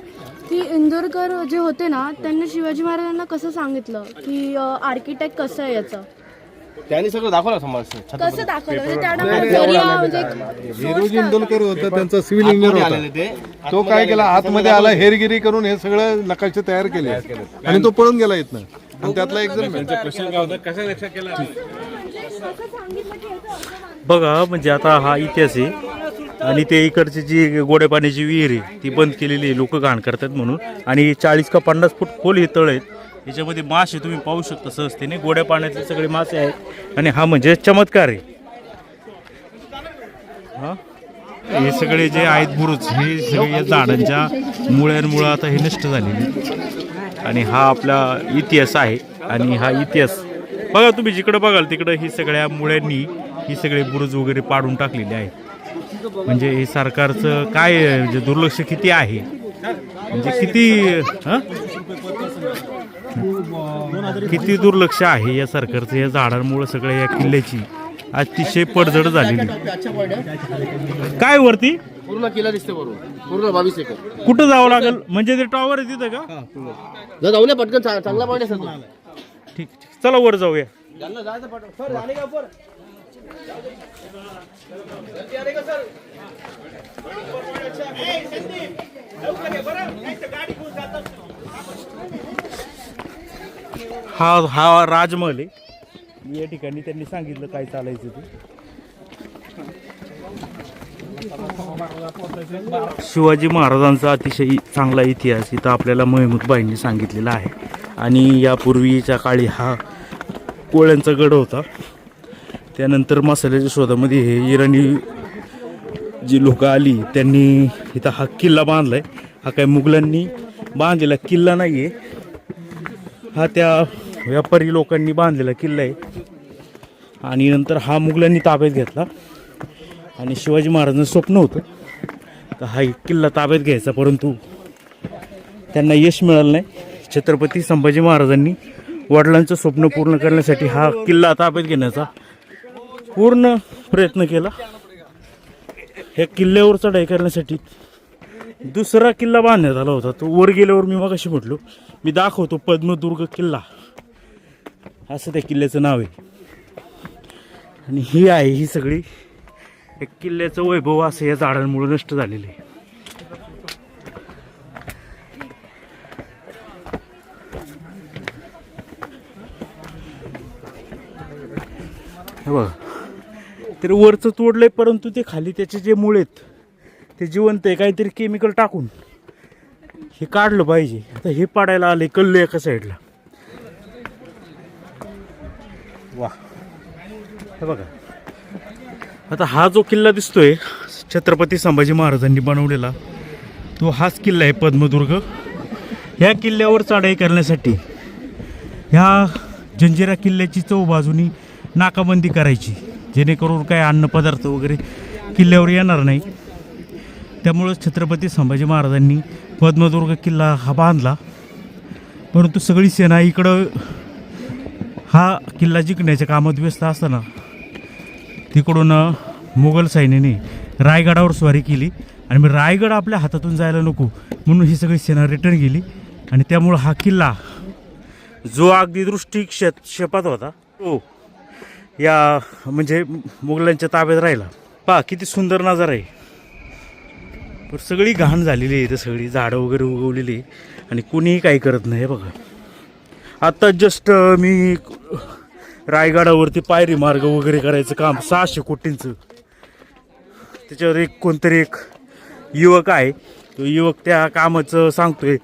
की इंदोरकर जे होते ना, त्यांनी शिवाजी महाराजांना कसं सांगितलं की आर्किटेक्ट कसं आहे याचं? त्यांनी सगळं दाखवलं समाज कसं दाखवलं? म्हणजे त्या टायमाला दर्या म्हणजे हिरोजी इंदोरकर होता, त्यांचा सिव्हिल इंजिनियर होता। तो काय केला, आतमध्ये आला, हेरगिरी करून हे सगळं नकाशे तयार केले आणि तो पळून गेला इथनं। आणि त्यातला एक जण बघा, म्हणजे आता हा इतिहास आहे आणि ते इकडची जी गोड्या पाण्याची विहीर आहे ती बंद केलेली आहे, लोक घाण करतात म्हणून। आणि 40 का 50 फूट खोल हे तळ आहेत, याच्यामध्ये मासे तुम्ही पाहू शकता सहजतेने, गोड्या पाण्यातले सगळे मासे आहेत। आणि हा म्हणजे चमत्कार आहे। हा हे सगळे जे आहेत बुरुज, हे सगळे या झाडांच्या मुळ्यांमुळं आता हे नष्ट झालेले। आणि हा आपला इतिहास आहे। आणि हा इतिहास बघा, तुम्ही जिकडं बघाल तिकडं ही सगळ्या मुळ्यांनी ही सगळे बुरुज वगैरे पाडून टाकलेले आहेत। म्हणजे हे सरकारचं काय म्हणजे दुर्लक्ष किती आहे, म्हणजे किती दुर्लक्ष आहे या सरकारचं। या झाडांमुळे सगळ्या या किल्ल्याची अतिशय पडझड झालेली। काय वरती पूर्ण किल्ला दिसते बरोबर, पूर्ण 22 एकर। कुठं जावं लागेल? म्हणजे ते टॉवर आहे तिथं का? जाऊ ना पटकन, चांगला पॉईंट आहे सर। ठीक, चला वर जाऊया। हा राजमहल आहे, या ठिकाणी त्यांनी सांगितलं काय चालायचं ते। शिवाजी महाराजांचा अतिशय चांगला इतिहास इथं आपल्याला महमूदबाईंनी सांगितलेला आहे। आणि यापूर्वीच्या काळी हा कोळ्यांचा गड होता, त्यानंतर मसाल्याच्या शोधामध्ये हे इराणी जी लोक आली त्यांनी इथं हा किल्ला बांधलाय। हा काही मुघलांनी बांधलेला किल्ला नाही आहे, हा त्या व्यापारी लोकांनी बांधलेला किल्ला आहे। आणि नंतर हा मुघलांनी ताब्यात घेतला आणि शिवाजी महाराजांचं स्वप्न होतं तर हा किल्ला ताब्यात घ्यायचा, परंतु त्यांना यश मिळालं नाही। छत्रपती संभाजी महाराजांनी वडिलांचं स्वप्न पूर्ण करण्यासाठी हा किल्ला ताब्यात घेण्याचा पूर्ण प्रयत्न केला। ह्या किल्ल्यावर चढाई करण्यासाठी दुसरा किल्ला बांधण्यात आला होता, तो वर गेल्यावर मी मगाशी म्हटलो मी दाखवतो, पद्मदुर्ग किल्ला असं त्या किल्ल्याचं नाव आहे। आणि ही आहे ही सगळी एक किल्ल्याचं वैभव असं या झाडांमुळे नष्ट झालेलं आहे। हे बघा, तर वरचं तोडलंय, परंतु ते खाली त्याचे जे मूळ आहेत ते जिवंत आहे, काहीतरी केमिकल टाकून हे काढलं पाहिजे। आता हे पाडायला आले कल्ले एका साईडला, वा हे बघा। आता हा जो किल्ला दिसतोय छत्रपती संभाजी महाराजांनी बनवलेला, तो हाच किल्ला आहे पद्मदुर्ग। ह्या किल्ल्यावर चढाई करण्यासाठी ह्या जंजिरा किल्ल्याची चौबाजूनी नाकाबंदी करायची, जेणेकरून काय अन्नपदार्थ वगैरे किल्ल्यावर येणार नाही. त्यामुळंच छत्रपती संभाजी महाराजांनी पद्मदुर्ग किल्ला हा बांधला. परंतु सगळी सेना इकडं हा किल्ला जिंकण्याच्या कामात व्यस्त असताना तिकडून मुघल सैन्याने रायगडावर स्वारी केली आणि मग रायगड आपल्या हातातून जायला नको म्हणून ही सगळी सेना रिटर्न गेली. आणि त्यामुळं हा किल्ला जो अगदी दृष्टिक्षेपात होता तो या म्हणजे मुघलांच्या ताब्यात राहिला. पहा किती सुंदर नजारा आहे. पण सगळी घाण झालेली आहे, इथं सगळी झाडं वगैरे उगवलेली आणि कुणीही काही करत नाही. बघा आता जस्ट मी रायगडावरती पायरी मार्ग वगैरे करायचं काम 600 कोटींचं, त्याच्यावर एक कोणतरी एक युवक आहे, तो युवक त्या कामाचं सांगतोय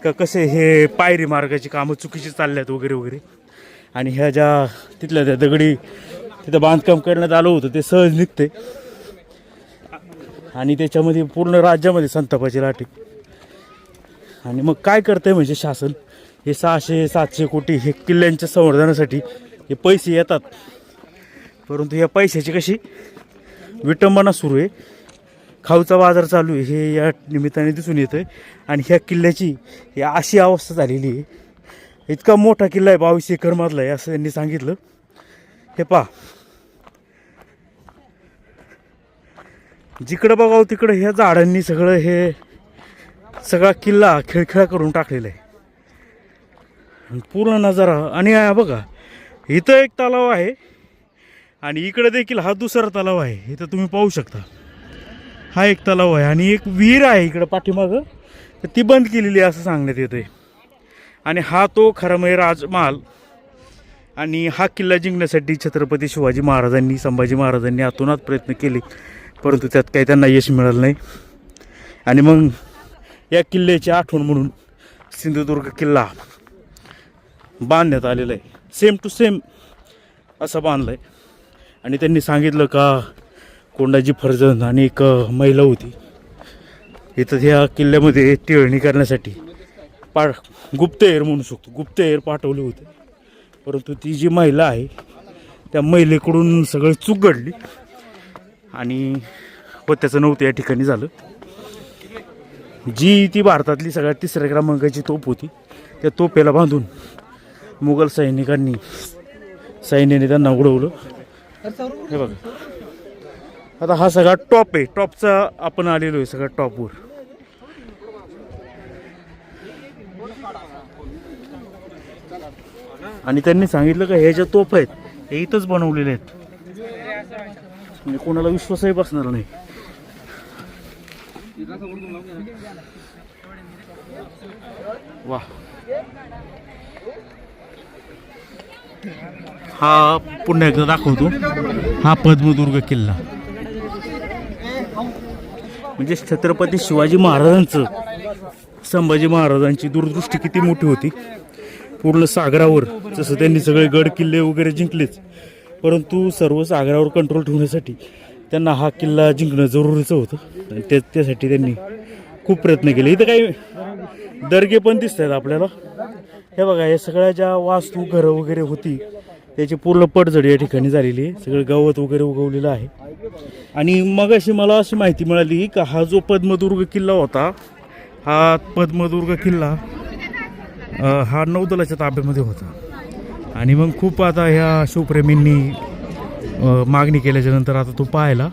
का कसे हे पायरी मार्गाची कामं चुकीची चालल्यात वगैरे वगैरे. आणि ह्या ज्या तिथल्या त्या दगडी तिथं बांधकाम करण्यात आलं होतं ते सहज निघते आणि त्याच्यामध्ये पूर्ण राज्यामध्ये संतापाची लाट आहे. आणि मग काय करतंय म्हणजे शासन हे 600-700 कोटी हे किल्ल्यांच्या संवर्धनासाठी हे पैसे येतात, परंतु या पैशाची कशी विटंबना सुरू आहे, खाऊचा बाजार चालू आहे हे या निमित्ताने दिसून येतं. आणि ह्या किल्ल्याची ही अशी अवस्था झालेली आहे. इतका मोठा किल्ला आहे, 22 एकरमधला आहे असं त्यांनी सांगितलं. हे पहा जिकडं बघावं तिकडं ह्या झाडांनी सगळं हे सगळा किल्ला खिळखिळा करून टाकलेला आहे पूर्ण नजारा. आणि बघा इथं एक तलाव आहे आणि इकडे देखील हा दुसरा तलाव आहे. इथं तुम्ही पाहू शकता हा एक तलाव आहे आणि एक विहीर आहे इकडं पाठीमागं, तर ती बंद केलेली आहे असं सांगण्यात येतं. आणि हा तो खरमय राजमहाल. आणि हा किल्ला जिंकण्यासाठी छत्रपती शिवाजी महाराजांनी संभाजी महाराजांनी अतोनात प्रयत्न केले, परंतु त्यात काही त्यांना यश मिळालं नाही. आणि मग या किल्ल्याची आठवण म्हणून सिंधुदुर्ग किल्ला बांधण्यात आलेला आहे. सेम टू सेम असं बांधलं आहे. आणि त्यांनी सांगितलं का कोंडाजी फर्जंद आणि एक महिला होती इथं ह्या किल्ल्यामध्ये टिळणी करण्यासाठी गुप्तहेर म्हणू शकतो, गुप्तहेर पाठवले होते. परंतु ती जी महिला आहे त्या महिलेकडून सगळं चूक घडली आणि त्याचं नव्हतं या ठिकाणी झालं. जी ती भारतातली सगळ्यात 3ऱ्या क्रमांकाची तोफ होती त्या तोफेला बांधून मुघल सैन्याने त्यांना उडवलं. हे बघा आता हा सगळा टॉप आहे, टॉपचा आपण आलेलो आहे सगळ्या टॉपवर. आणि त्यांनी सांगितलं का हे ज्या तोफ आहेत हे इथंच बनवलेले आहेत, म्हणजे कोणाला विश्वासही बसणार नाही. वा हा पुन्हा एकदा दाखवतो हा पद्मदुर्ग किल्ला. म्हणजे छत्रपती शिवाजी महाराजांचं संभाजी महाराजांची दूरदृष्टी किती मोठी होती. पूर्ण सागरावर जसं त्यांनी सगळे गड किल्ले वगैरे जिंकलेच, परंतु सर्व सागरावर कंट्रोल ठेवण्यासाठी त्यांना हा किल्ला जिंकणं जरुरीचं होतं. आणि त्यासाठी त्यांनी खूप प्रयत्न केले. इथं काही दर्गे पण दिसत आहेत आपल्याला. हे बघा हे सगळ्या ज्या वास्तू घरं वगैरे होती त्याची पूर्ण पडझड या ठिकाणी झालेली आहे. सगळं गवत वगैरे उगवलेलं आहे. आणि मग अशी मला अशी माहिती मिळाली का हा जो पद्मदुर्ग किल्ला होता हा पद्मदुर्ग किल्ला हा नौदलाच्या ताब्यामध्ये होता. आणि मग खूप आता ह्या शिवप्रेमींनी मागणी केल्याच्या नंतर आता तो पाहायला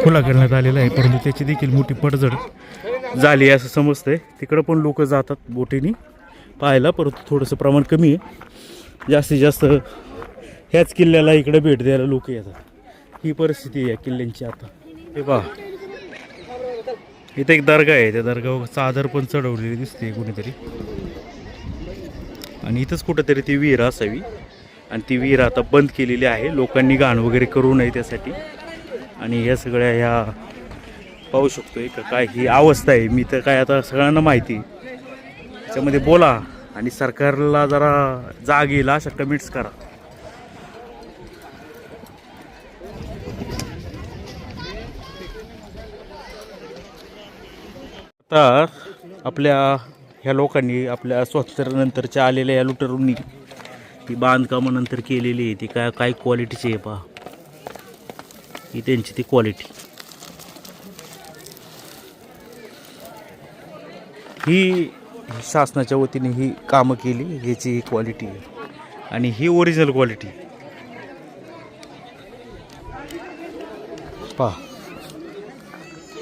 खुला करण्यात आलेला आहे, परंतु त्याची देखील मोठी पडझड झाली असं समजतंय. तिकडं पण लोक जातात बोटीने पाहायला, परंतु थोडंसं प्रमाण कमी आहे. जास्तीत जास्त ह्याच किल्ल्याला इकडे भेट द्यायला लोक येतात. ही परिस्थिती आहे या किल्ल्यांची आता. हे पहा इथं एक दर्गा आहे, त्या दर्गावर चादर पण चढवलेली दिसते कुणीतरी. आणि इथंच कुठंतरी ती विहीर असावी आणि ती विहीर आता बंद केलेली आहे, लोकांनी घाण वगैरे करू नये त्यासाठी. आणि या सगळ्या ह्या पाहू शकतोय का काय ही अवस्था आहे. मी तर काय आता सगळ्यांना माहिती त्याच्यामध्ये बोला आणि सरकारला जरा जाग येईल अशा कमेंट्स करा. आता आपल्या ह्या लोकांनी आपल्या स्वातंत्र्यानंतरच्या आलेल्या या लुटेरूंनी ही बांधकामानंतर केलेली आहे ती काय क्वालिटीची आहे पहा. ही त्यांची ती क्वालिटी. ही शासनाच्या वतीने ही कामं केली, ह्याची क्वालिटी आहे आणि ही ओरिजिनल क्वालिटी पहा.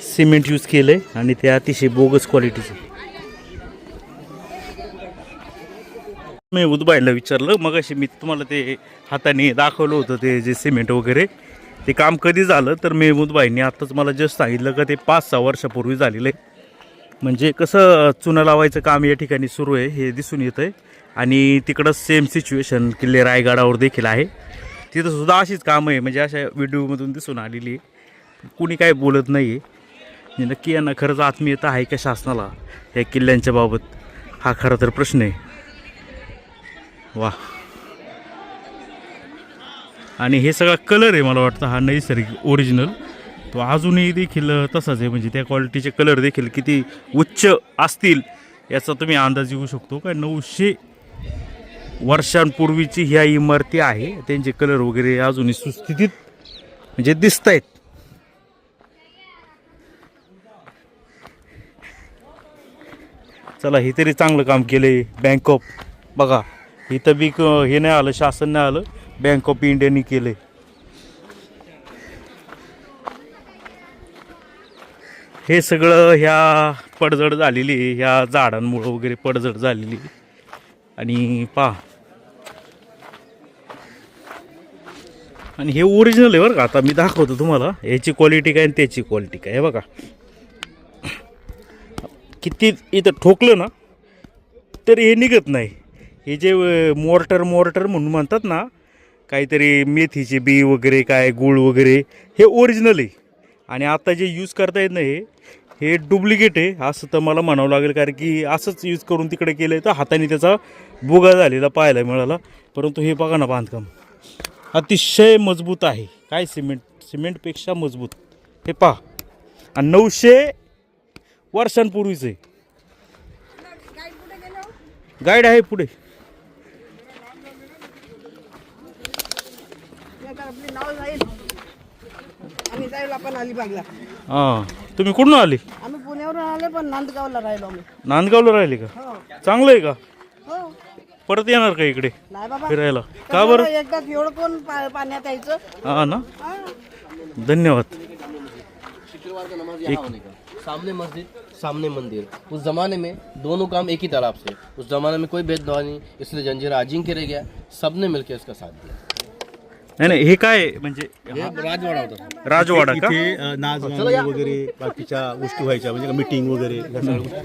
सिमेंट यूज केलं आहे आणि ते अतिशय बोगस क्वालिटीचं. मी उदबाईला विचारलं मग अशी मी तुम्हाला ते हाताने दाखवलं होतं ते जे सिमेंट वगैरे ते काम कधी झालं, तर मेहमूदबाईंनी आत्ताच मला जस्ट सांगितलं का ते 5-6 वर्षापूर्वी झालेलं आहे. म्हणजे कसं चुना लावायचं काम या ठिकाणी सुरू आहे हे दिसून येतं आहे. आणि तिकडं सेम सिच्युएशन किल्ले रायगडावर देखील आहे, तिथंसुद्धा अशीच कामं आहे. म्हणजे अशा व्हिडिओमधून दिसून आलेली आहे. कुणी काय बोलत नाही आहे. म्हणजे नक्की यांना खरंच आत्मीयता आहे का शासनाला या किल्ल्यांच्या बाबत, हा खरा तर प्रश्न आहे. वा. आणि हे सगळा कलर आहे मला वाटतं हा नैसर्गिक ओरिजिनल, तो अजूनही देखील तसाच आहे. म्हणजे त्या क्वालिटीचे कलर देखील किती उच्च असतील याचा तुम्ही अंदाज येऊ शकतो. काय 900 वर्षांपूर्वीची ह्या इमारती आहे, त्यांचे कलर वगैरे अजूनही सुस्थितीत म्हणजे दिसत आहेत. चला हे तरी चांगलं काम केले. बँक ऑफ बघा इथं बी हे नाही आलं, शासन नाही आलं, बँक ऑफ इंडियानी केले. हे सगळं ह्या पडझड झालेली आहे, ह्या झाडांमुळं वगैरे पडझड झालेली. आणि पहा, आणि हे ओरिजिनल आहे बरं का. आता मी दाखवतो तुम्हाला याची क्वालिटी काय आणि त्याची क्वालिटी काय. हे बघा किती इथं ठोकलं ना तरी हे निघत नाही. हे जे मोर्टर म्हणून म्हणतात ना, काहीतरी मेथीचे बी वगैरे काय गुळ वगैरे, हे ओरिजिनल आहे. आणि आता जे यूज करता येत नाही हे डुप्लिकेट आहे असं तर मला म्हणावं लागेल, कारण की असंच यूज करून तिकडे केलं आहे तर हाताने त्याचा बुगा झालेला पाहायला मिळाला. परंतु हे बघा ना, बांधकाम अतिशय मजबूत आहे. काय सिमेंटपेक्षा मजबूत. हे पहा, आणि 900 वर्षांपूर्वीचं आहे. गाईड आहे पुढे. हां, तुम्ही कुठून आले? आम्ही पुण्यावरून आले पण नांदगावला राहिलो आम्ही. नांदगावला राहिले का? चांगलं आहे का? हो. परत येणार का इकडे नाही बाबा, फिरायला? का बरं? एकदा एवढं कोण पाण्यात यायचं. हा ना, धन्यवाद. शुक्रवार का नमाज यहाँ होने का, सामने मस्जिद सामने मंदिर. उस जमाने में दोनों काम एक ही तालाब से. उस जमाने में कोई भेदभाव नहीं, इसलिए जंजीरा अजिंक्य रह गया. सबने मिलकर इसका साथ दिया. नाही हे काय म्हणजे हे राजवाडा होता. राजवाडा का? इथे नाचगाणी वगैरे बाकीच्या गोष्टी व्हायच्या, म्हणजे मीटिंग वगैरे या सगळ्या गोष्टी.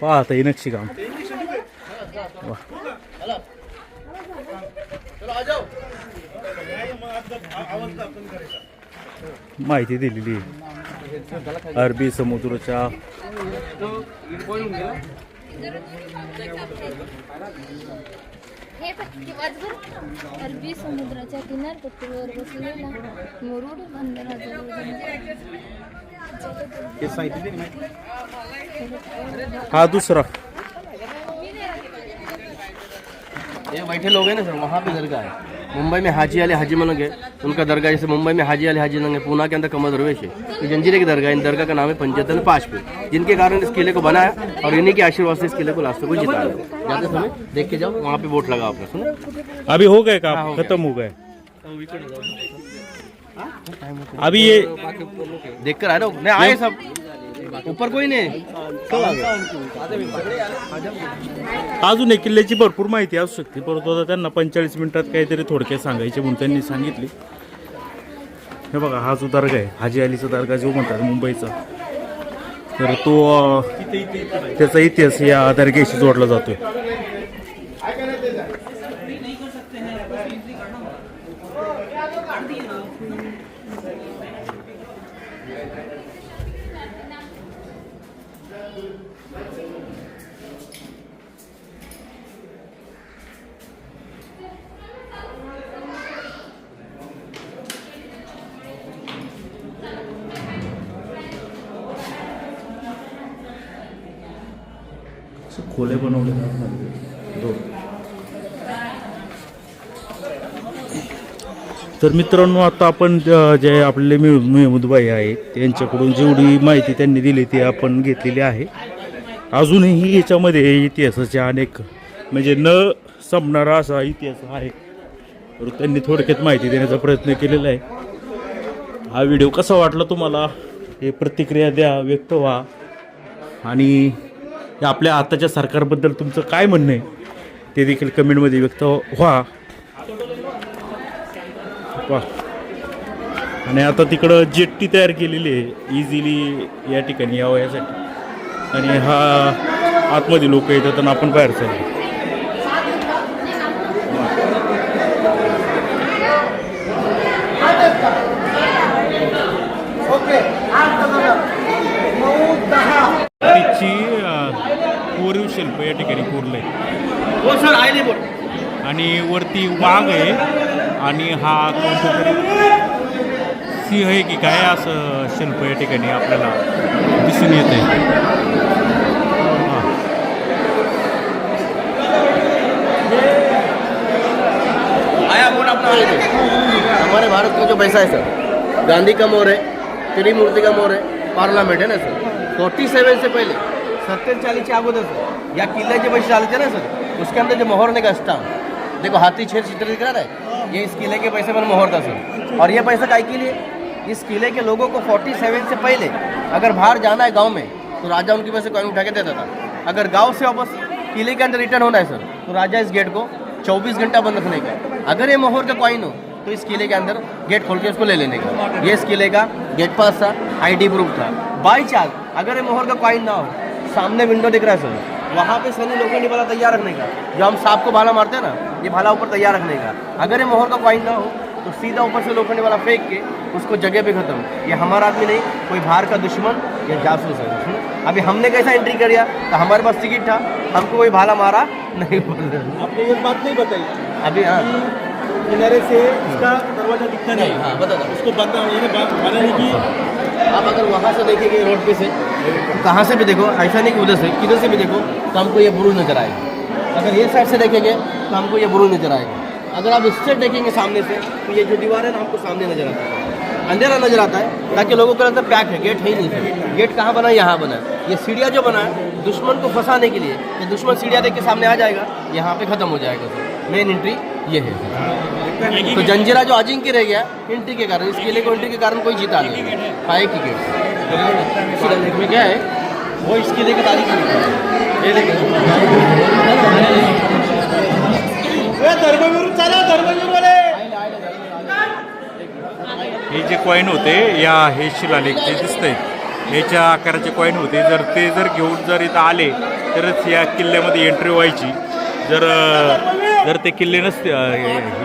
पहा आता हे नक्षीकाम. वा. माहिती दिलेली आहे अरबी समुद्राच्या. अरबी समुद्राच्या किनारपट्टीवर बसलेला मुरुड बंदराजवळ हा दुसरा. ये बैठे लोग हैं ना सर, वहाँ पे दरगाह है. मुंबई में हाजी अली हाजी मलंग है, उनका दरगाह. जैसे मुंबई में हाजी अली हाजी मलंग है, पूना के अंदर कमल दरवेश है. ये जंजीरे की दरगाह. इन दरगाह का नाम है पंजतन पाश पे, जिनके कारण इस किले को बनाया और इन्हीं के आशीर्वाद से इस किले को लास्ट को जिताया. जाते समय देख के जाओ, वहाँ पे बोट लगा आपने. सुनो, अभी हो गए का? खत्म हो गए अभी ये देख कर आए ना. नहीं आए सब, ऊपर कोई नाही. अजून एक किल्ल्याची भरपूर माहिती असू शकते, परंतु आता त्यांना 45 मिनिटात काहीतरी थोडक्यात सांगायचे म्हणून त्यांनी सांगितले. हे बघा हा जो दर्गा आहे, हाजी अलीचा दर्गा जो म्हणतात मुंबईचा, तर तो त्याचा इतिहास या दर्ग्याशी जोडला जातोय. खोले बनवले जातात दोन. तर मित्रांनो आता आपण जे आपले मेहमूदबाई आहेत त्यांच्याकडून जेवढी माहिती त्यांनी दिली ती आपण घेतलेली आहे. अजूनही याच्यामध्ये इतिहासाचे अनेक म्हणजे न संपणारा असा इतिहास आहे, तर त्यांनी थोडक्यात माहिती देण्याचा प्रयत्न केलेला आहे. हा व्हिडिओ कसा वाटला तुम्हाला हे प्रतिक्रिया द्या, व्यक्त व्हा. आणि आपल्या आताच्या सरकारबद्दल तुमचं काय म्हणणं आहे ते देखील कमेंटमध्ये व्यक्त व्हा. आणि आता तिकडं जेट्टी तयार केलेली आहे इझिली या ठिकाणी यावं यासाठी. आणि हा आतमध्ये लोक येतात आणि आपण बाहेर चाललो. तिची कोरीव शिल्प या ठिकाणी कोरलंय. वो सर आए नहीं बोल. आणि वरती वाघ आहे आणि हा कोणता तरी सिंह आहे की काय असं शिल्प या ठिकाणी आपल्याला दिसून येत आहे. आया बोल अपना आए थे. हमारे भारत का जो पैसा है सर, गांधी का मोहर है, त्रिमूर्ति का मोहर है, पार्लियामेंट है ना सर. 47 से पहले 47 च्या अगोदर सर या किल्ल्याचे पैसे चालते ना सर, उसके अंदर जो मोहर का स्टाम्प देखो हाथी छेद चित्र दिख रहा है, ये इस किले के पैसे पर मोहर था सर. और ये पैसा काय के लिए, इस किले के लोगों को 47 से पहले अगर बाहर जाना है गांव में तो राजा उनकी वजह से कॉइन उठा के देता था. अगर गांव से वापस किले के अंदर रिटर्न होना है सर तो राजा इस गेट को 24 घंटा बंद रखने का. अगर ये मोहर का कॉइन हो तो इस किले के अंदर गेट खोल के उसको ले लेने का. ये इस किले का गेट पास था, ID प्रूफ था. बाई चांस अगर ये मोहर का कॉइन ना हो, सामने विंडो दिख रहा है सर, वहाँ पे सनी लोखंडी भाला तैयार रखने का. जो हम सांप को भाला मारते हैं ना, ये भाला ऊपर तैयार रखने का. अगर ये मोहर का कॉइन ना हो तो सीधा ऊपर से लोखंडी वाला फेंक के उसको जगह पे खत्म. ये हमारा आदमी नहीं, कोई बाहर का दुश्मन या जासूस है. अभी हमने कैसा एंट्री कर दिया तो हमारे पास टिकट था, हमको कोई भाला मारा नहीं. आपने ये बात नहीं बताई अभी हाँ किनारे से इसका दरवाजा दिखता नहीं. हाँ बता दो. उसको बनाने की आप अगर वहाँ से देखेंगे रोड पे से, कहाँ से भी देखो, ऐसा नहीं कि उधर से किधर से भी देखो तो हमको ये बुरुज नजर आएगा. अगर ये साइड से देखेंगे तो हमको ये बुरुज नजर आएगा. अगर आप इससे देखेंगे सामने से तो ये जो दीवार है ना हमको सामने नजर आता है, अंधेरा नजर आता है, ताकि लोगों को लगता है पैक है, गेट है ही नहीं. गेट कहाँ बना है, यहाँ बना है. ये सीढ़ियाँ जो बना है दुश्मन को फंसाने के लिए, कि दुश्मन सीढ़ियाँ देख के सामने आ जाएगा, यहाँ पे खत्म हो जाएगा. मेन एंट्री ये है. तो जंजीरा जो अजिंक्य रह गया एंट्री के कारण, इस किले को एंट्री के कारण कोई जीता नहीं. पाए की गेट इस में क्या है वो इस किले की तारीख है. ये देखिए धर्मवीर चला, धर्मवीर वाले हे जे कॉईन होते या हे शिलालेख जे दिसतंय ह्याच्या आकाराचे कॉईन होते. जर ते घेऊन जर इथं आले तरच या किल्ल्यामध्ये एंट्री व्हायची. जर ते किल्ले नसते,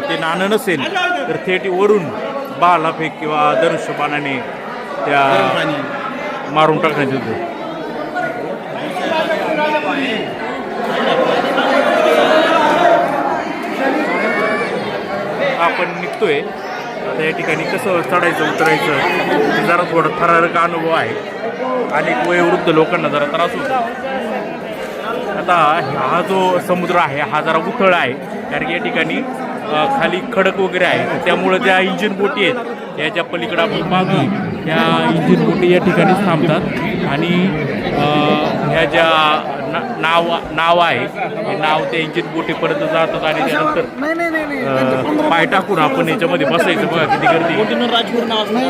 ते नाणं नसेल तर थेट वरून बाला फेक किंवा धनुष्यबाणाने त्या मारून टाकण्यात येतं. आपण निघतोय आता. या ठिकाणी कसं चढायचं उतरायचं ते जरा थोडा थरारक अनुभव आहे. अनेक वयोवृद्ध लोकांना जरा त्रास होतो. आता हा जो समुद्र आहे हा जरा उथळ आहे, कारण या ठिकाणी खाली खडक वगैरे आहे. त्यामुळं ज्या इंजिन बोटी आहेत याच्या पलीकडे आपण पाहतोय त्या इंजिन बोटी या ठिकाणीच थांबतात. आणि ह्या ज्या नाव आहे हे नाव त्या इंजिन बोटीपर्यंत जातात. आणि त्यानंतर पाय टाकून आपण याच्यामध्ये बसायचं. बघा किती गर्दी. राजपूर नाव नाही.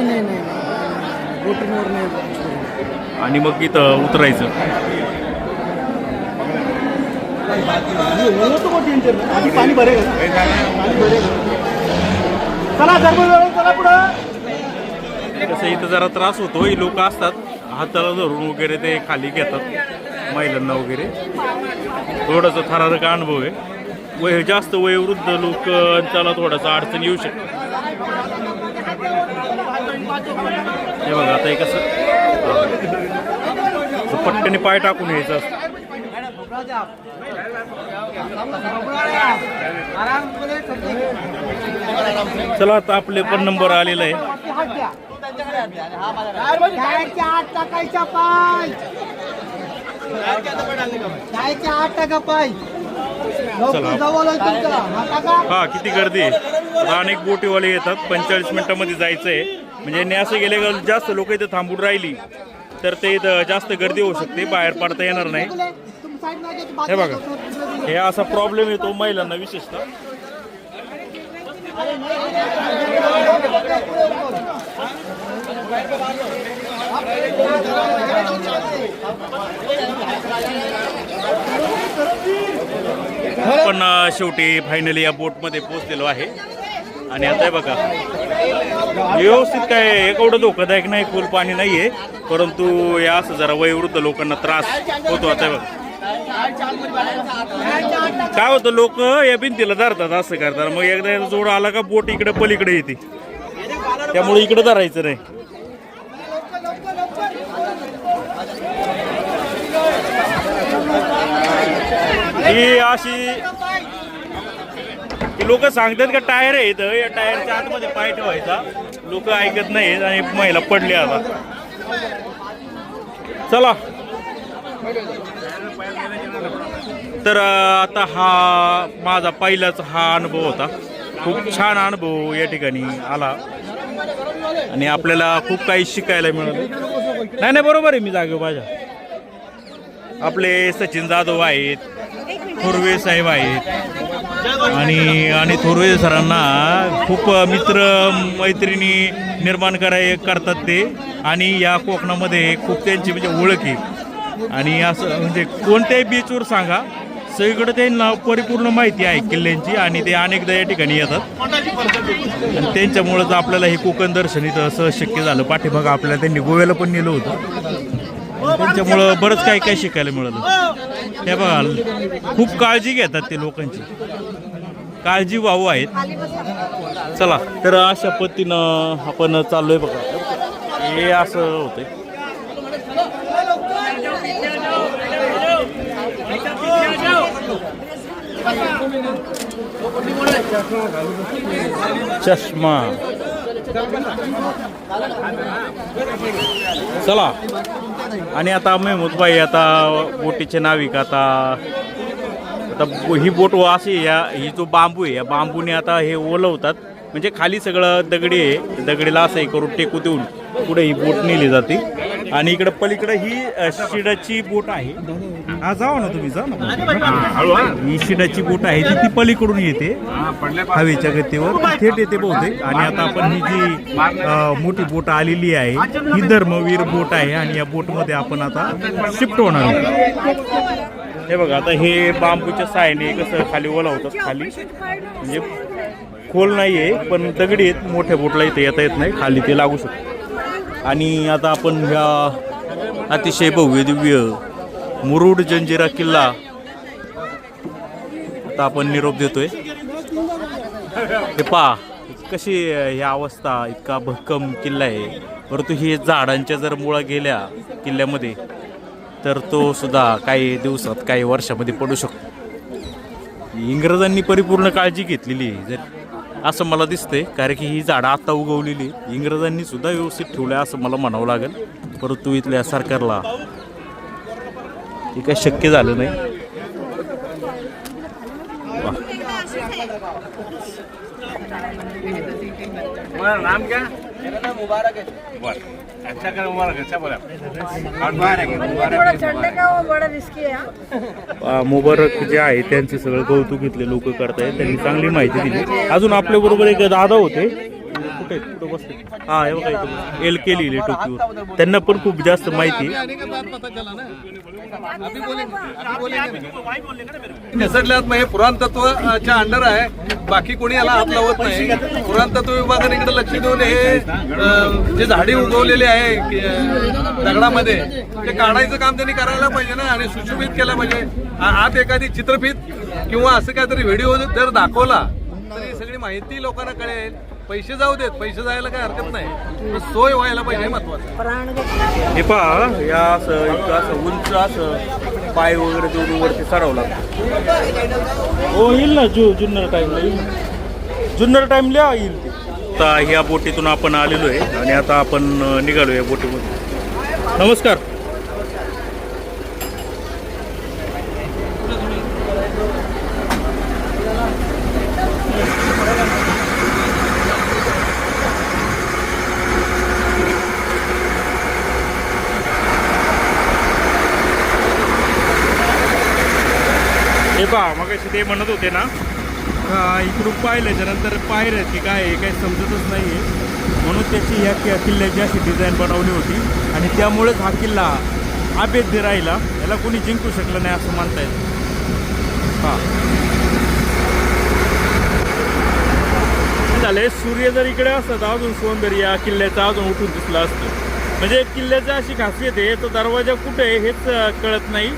आणि मग इथं उतरायचं. पाणी भरेल. चला धर्मवीर चला पुढं. कसं इथं जरा त्रास होतो. ही लोक असतात हाताला धरून वगैरे ते खाली घेतात महिलांना वगैरे. थोडासा थरारक अनुभव आहे. जास्त वयोवृद्ध लोक त्याला थोडासा अडचण येऊ शकते. हे बघा आता हे कसं पट्ट्याने पाय टाकून यायचं असतं. चला आता आपले पण नंबर आलेला आहे. जायचे 8 टाका पाय चला. हा किती गर्दी आहे. आता अनेक बोटीवाले येतात. 45 मिनिटांमध्ये जायचं आहे. म्हणजे यांनी असं गेले का जास्त लोक इथं थांबून राहिली तर ते इथं जास्त गर्दी होऊ शकते, बाहेर पडता येणार नाही. हे बघा, हे असा प्रॉब्लेम येतो महिलांना विशेषतः. पण शेवटी फायनली या बोटमध्ये पोहोचलेलो आहे. आणि आता हे बघा, व्यवस्थित काय एवढं धोकादायक नाही, खोल पाणी नाहीये, परंतु या असं जरा वयोवृद्ध लोकांना त्रास होतो. आता हे बघा काय होतं, लोक या भिंतीला धरतात, असं करतात. मग एकदा जोड आला का बोट इकडे पलीकडे येते, त्यामुळे इकडे धरायचं नाही. ही अशी लोक सांगतात का टायर आहे इथं, या टायरच्या आतमध्ये पाय ठेवायचा. लोक ऐकत नाहीत आणि महिला पडली. आता चला, तर आता हा माझा पहिलाच हा अनुभव होता. खूप छान अनुभव या ठिकाणी आला आणि आपल्याला खूप काही शिकायला मिळालं. नाही बरोबर आहे, मी जागेवर माझ्या. आपले सचिन जाधव आहेत, थोरवे साहेब आहेत आणि थोरवे सरांना खूप मित्र मैत्रिणी निर्माण करतात ते. आणि या कोकणामध्ये खूप त्यांची म्हणजे ओळख आहे. आणि असं म्हणजे कोणत्याही बीचवर सांगा, सगळीकडे त्यांना परिपूर्ण माहिती आहे किल्ल्यांची आणि ते अनेकदा या ठिकाणी येतात. आणि त्यांच्यामुळंच आपल्याला हे कोकण दर्शन इथं असं शक्य झालं. पाठीमागं आपल्याला त्यांनी गोव्याला पण नेलं होतं. त्यांच्यामुळं बरंच काही काही शिकायला मिळालं. त्या बघा, खूप काळजी घेतात ते लोकांची, काळजी वाहू आहेत. चला, तर अशा पद्धतीनं आपण चाललोय. बघा, हे असं होतंय. चष्मा. चला, आणि आता मेहमूदबाई, आता बोटीचे नाविक, आता ही बोट अशी, ही जो बांबू आहे, या बांबूने आता हे ओलवतात. म्हणजे खाली सगळं दगडी आहे, दगडीला असं हे करून टेकू देऊन पुढे ही बोट नेली जाते. आणि इकडे पलीकडे ही शिडाची बोट आहे. हा, जावा ना तुम्ही, जा ना. ही शिडाची बोट आहे ती पलीकडून येते हवेच्या गतीवर, थेट येते बहुतेक. आणि आता आपण ही जी मोठी बोट आलेली आहे, ही धर्मवीर बोट आहे. आणि या बोटमध्ये आपण आता शिफ्ट होणार आहोत. हे बघा, आता हे बांबूच्या साहाय्याने कसं खाली ओलावतात. खाली म्हणजे खोल नाही आहे, पण दगडी आहेत. मोठ्या बोटला इथे येता येत नाही, खाली ते लागू शकतो. आणि आता आपण ह्या अतिशय भव्य दिव्य मुरुड जंजिरा किल्ला आता आपण निरोप देतोय. हे पहा कशी ही अवस्था, इतका भक्कम किल्ला आहे. परंतु ही झाडांच्या जर मुळा गेल्या किल्ल्यामध्ये तर तो सुद्धा काही दिवसात, काही वर्षामध्ये पडू शकतो. इंग्रजांनी परिपूर्ण काळजी घेतलेली आहे असं मला दिसतंय, कारण की ही झाडं आता उगवलेली इंग्रजांनी सुद्धा व्यवस्थित ठेवल्या असं मला म्हणावं लागेल. परंतु इथल्या सरकारला हे काही शक्य झालं नाही. नाम क्या? मेरा नाम मुबारक है. अच्छा कर, मुबारक. अच्छा बोला. थोड़ा चढ़ने का वो बड़ा रिस्की है. मुबारक जे आहे त्यांचे सगळं कौतुक इथले लोक करतायत. त्यांनी चांगली माहिती दिली. अजून आपल्या बरोबर एक दादा होते, कुठे बसले, हा हे बघा इथं एल के लिहिले टोपीवर. त्यांना पण खूप जास्त माहिती. निसर्गात हे पुराणतत्वच्या अंडर आहे, बाकी कोणी याला हात लावत नाही. पुराणतत्व विभागाने इकडे लक्ष देऊन हे जे झाडे उगवलेले आहे दगडामध्ये, ते काढायचं काम त्यांनी करायला पाहिजे ना. आणि सुशोभित केलं पाहिजे. आत एखादी चित्रफित किंवा असं काहीतरी व्हिडिओ जर दाखवला तर ही सगळी माहिती लोकांना कळेल. पैसे जाऊ देत, पैसे जायला काही हरकत नाही, पण सोय व्हायला पाहिजे, महत्वाचं. हे पहा, या असं उंच असं पाय वगैरे देऊन वरती चढावं लागतं. हो, येईल ना जुन्नर टाईमला येईल, जुन्नर टाईमला येईल ते. आता ह्या बोटीतून आपण आलेलो आहे आणि आता आपण निघालो या बोटीमध्ये. नमस्कार. हे पहा मग ते म्हणत होते ना इकडून पाहिल्याच्या नंतर पायऱ्या की काय आहे काही समजतच नाही आहे, म्हणून त्याची ह्या किल्ल्याची अशी डिझाईन बनवली होती आणि त्यामुळेच हा किल्ला अभेद्य राहिला, याला कोणी जिंकू शकलं नाही असं म्हणता येईल. हां झाले, सूर्य जर इकडे असता तर अजून सौंदर्य या किल्ल्याचं अजून उठून दिसलं असतं. म्हणजे किल्ल्याची अशी खासियत आहे, तो दरवाजा कुठे आहे हेच कळत नाही,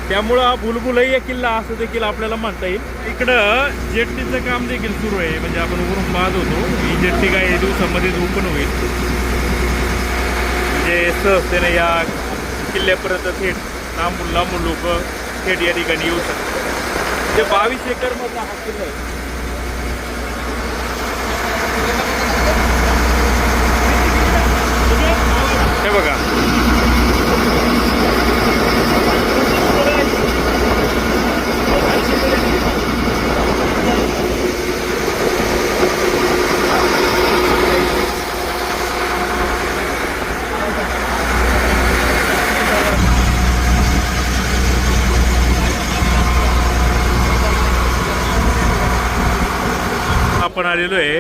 त्यामुळं हा भुलभुलैया किल्ला असं देखील आपल्याला म्हणता येईल. इकडं जेट्टीचं काम देखील सुरू आहे, म्हणजे आपण वरून पाहत होतो ही जेट्टी काही दिवसामध्येच ओपन होईल, म्हणजे सहजतेने या किल्ल्यापर्यंत थेट लांबून लांबून लोक थेट या ठिकाणी येऊ शकतात. म्हणजे 22 एकरमधला हा किल्ला आहे. हे बघा आपण आलेलो आहे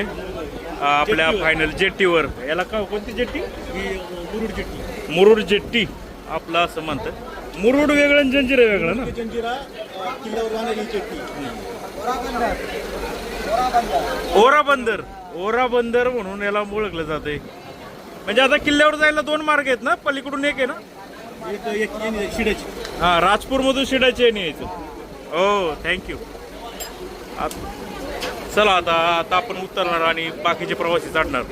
आपल्या फायनल जेट्टीवर. याला का कोणती jetty? Murud jetty. Murud jetty आपला असं म्हणतात. मुरुड वेगळं आणि जंजिरा वेगळं ना. जंजिरा किल्ल्यावर जाणारी जेट्टी. ओरा बंदर म्हणून याला ओळखलं जाते. म्हणजे आता किल्ल्यावर जायला 2 मार्ग आहेत ना, पलीकडून एक आहे ना, एक शिडाची. हा राजपूर मधून शिडाची येणे यायचं. हो थँक्यू. चला आता आपण उतरणार आणि बाकीचे प्रवासी चढणार.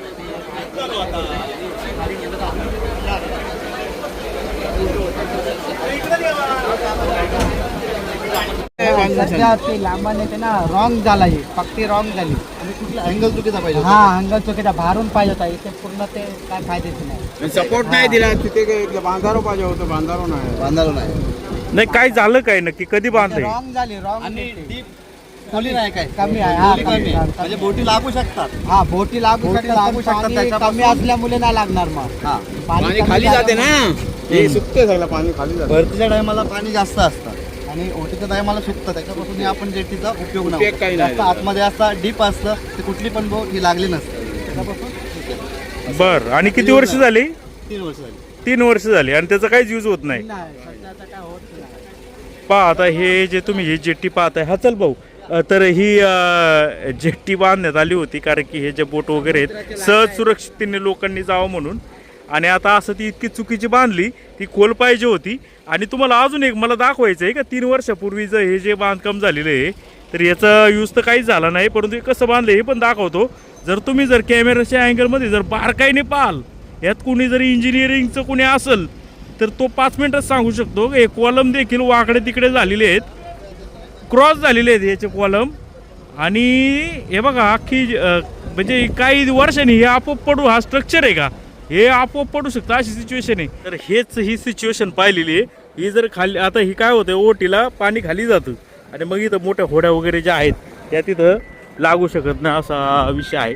सध्या ते लांबाने ते ना रॉंग झाला, हे पक्की रॉंग झाली. अँगल चुकीचा पाहिजे. हा अंगल चुकीचा बाहेरून पाहिजे होता, इथे पूर्ण ते काय फायद्याचं नाही. सपोर्ट नाही दिला तिथे. बांधारो पाहिजे होतं, बांधारो नाही. काय झालं काय नक्की, कधी बांधलंय? रॉंग झाली, रॉंग आणि खोली नाही काय कमी आहे. हा कमी आहे. म्हणजे बोटी लागू शकतात. हा बोटी लागू शकतात, पाणी कमी असल्यामुळे नाही लागणार. मग पाणी खाली जाते ना, हे सुकते सगळं पाणी खाली जाते. भरतीच्या टायमाला पाणी जास्त असतं आणि ओटीच्या टायमाला सुकतं, त्याच्यापासून आपण जेटीचा उपयोग नाही. जास्त आतमध्ये असता डीप असतं, ते कुठली पण बोट ही लागली नसते त्याच्यापासून. बर आणि किती वर्ष झाली? 3 वर्ष झाली. 3 वर्ष झाली आणि त्याचा काहीच यूज होत नाही. सध्याचा काय होत नाही. पहा आता हे जे तुम्ही ही जेट्टी पाहताय, हा चल भाऊ, तर ही जेट्टी बांधण्यात आली होती कारण की हे जे बोट वगैरे आहेत सहज सुरक्षिततेने लोकांनी जावं म्हणून. आणि आता असं ती इतकी चुकीची बांधली, ती खोल पाहिजे होती. आणि तुम्हाला अजून एक मला दाखवायचं आहे का 3 वर्षापूर्वीचं हे जे बांधकाम झालेलं आहे तर याचा यूज तर काहीच झाला नाही, परंतु हे कसं बांधलं हे पण दाखवतो. जर तुम्ही जर कॅमेराच्या अँगलमध्ये जर बारकाईने पाहाल, यात कोणी जरी इंजिनिअरिंगचं कोणी असेल तर तो 5 मिनिटात सांगू शकतो. हे कॉलम देखील वाकडे तिकडे झालेले आहेत, क्रॉस झालेले आहेत याचे कॉलम. आणि हे बघा अख्खी म्हणजे काही वर्षांनी हे आपोआप पडू, हा स्ट्रक्चर आहे का हे आपोआप पडू शकतं अशी सिच्युएशन आहे. तर हेच ही सिच्युएशन पाहिलेली आहे. ही जर खाली आता ही काय होतं, ओटीला पाणी खाली जातं आणि मग इथं मोठ्या होड्या वगैरे ज्या आहेत त्या तिथं लागू शकत नाही असा विषय आहे.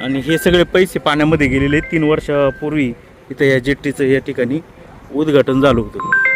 आणि हे सगळे पैसे पाण्यामध्ये गेलेले 3 वर्षापूर्वी इथं या जेट्टीचं या ठिकाणी उद्घाटन झालं होतं.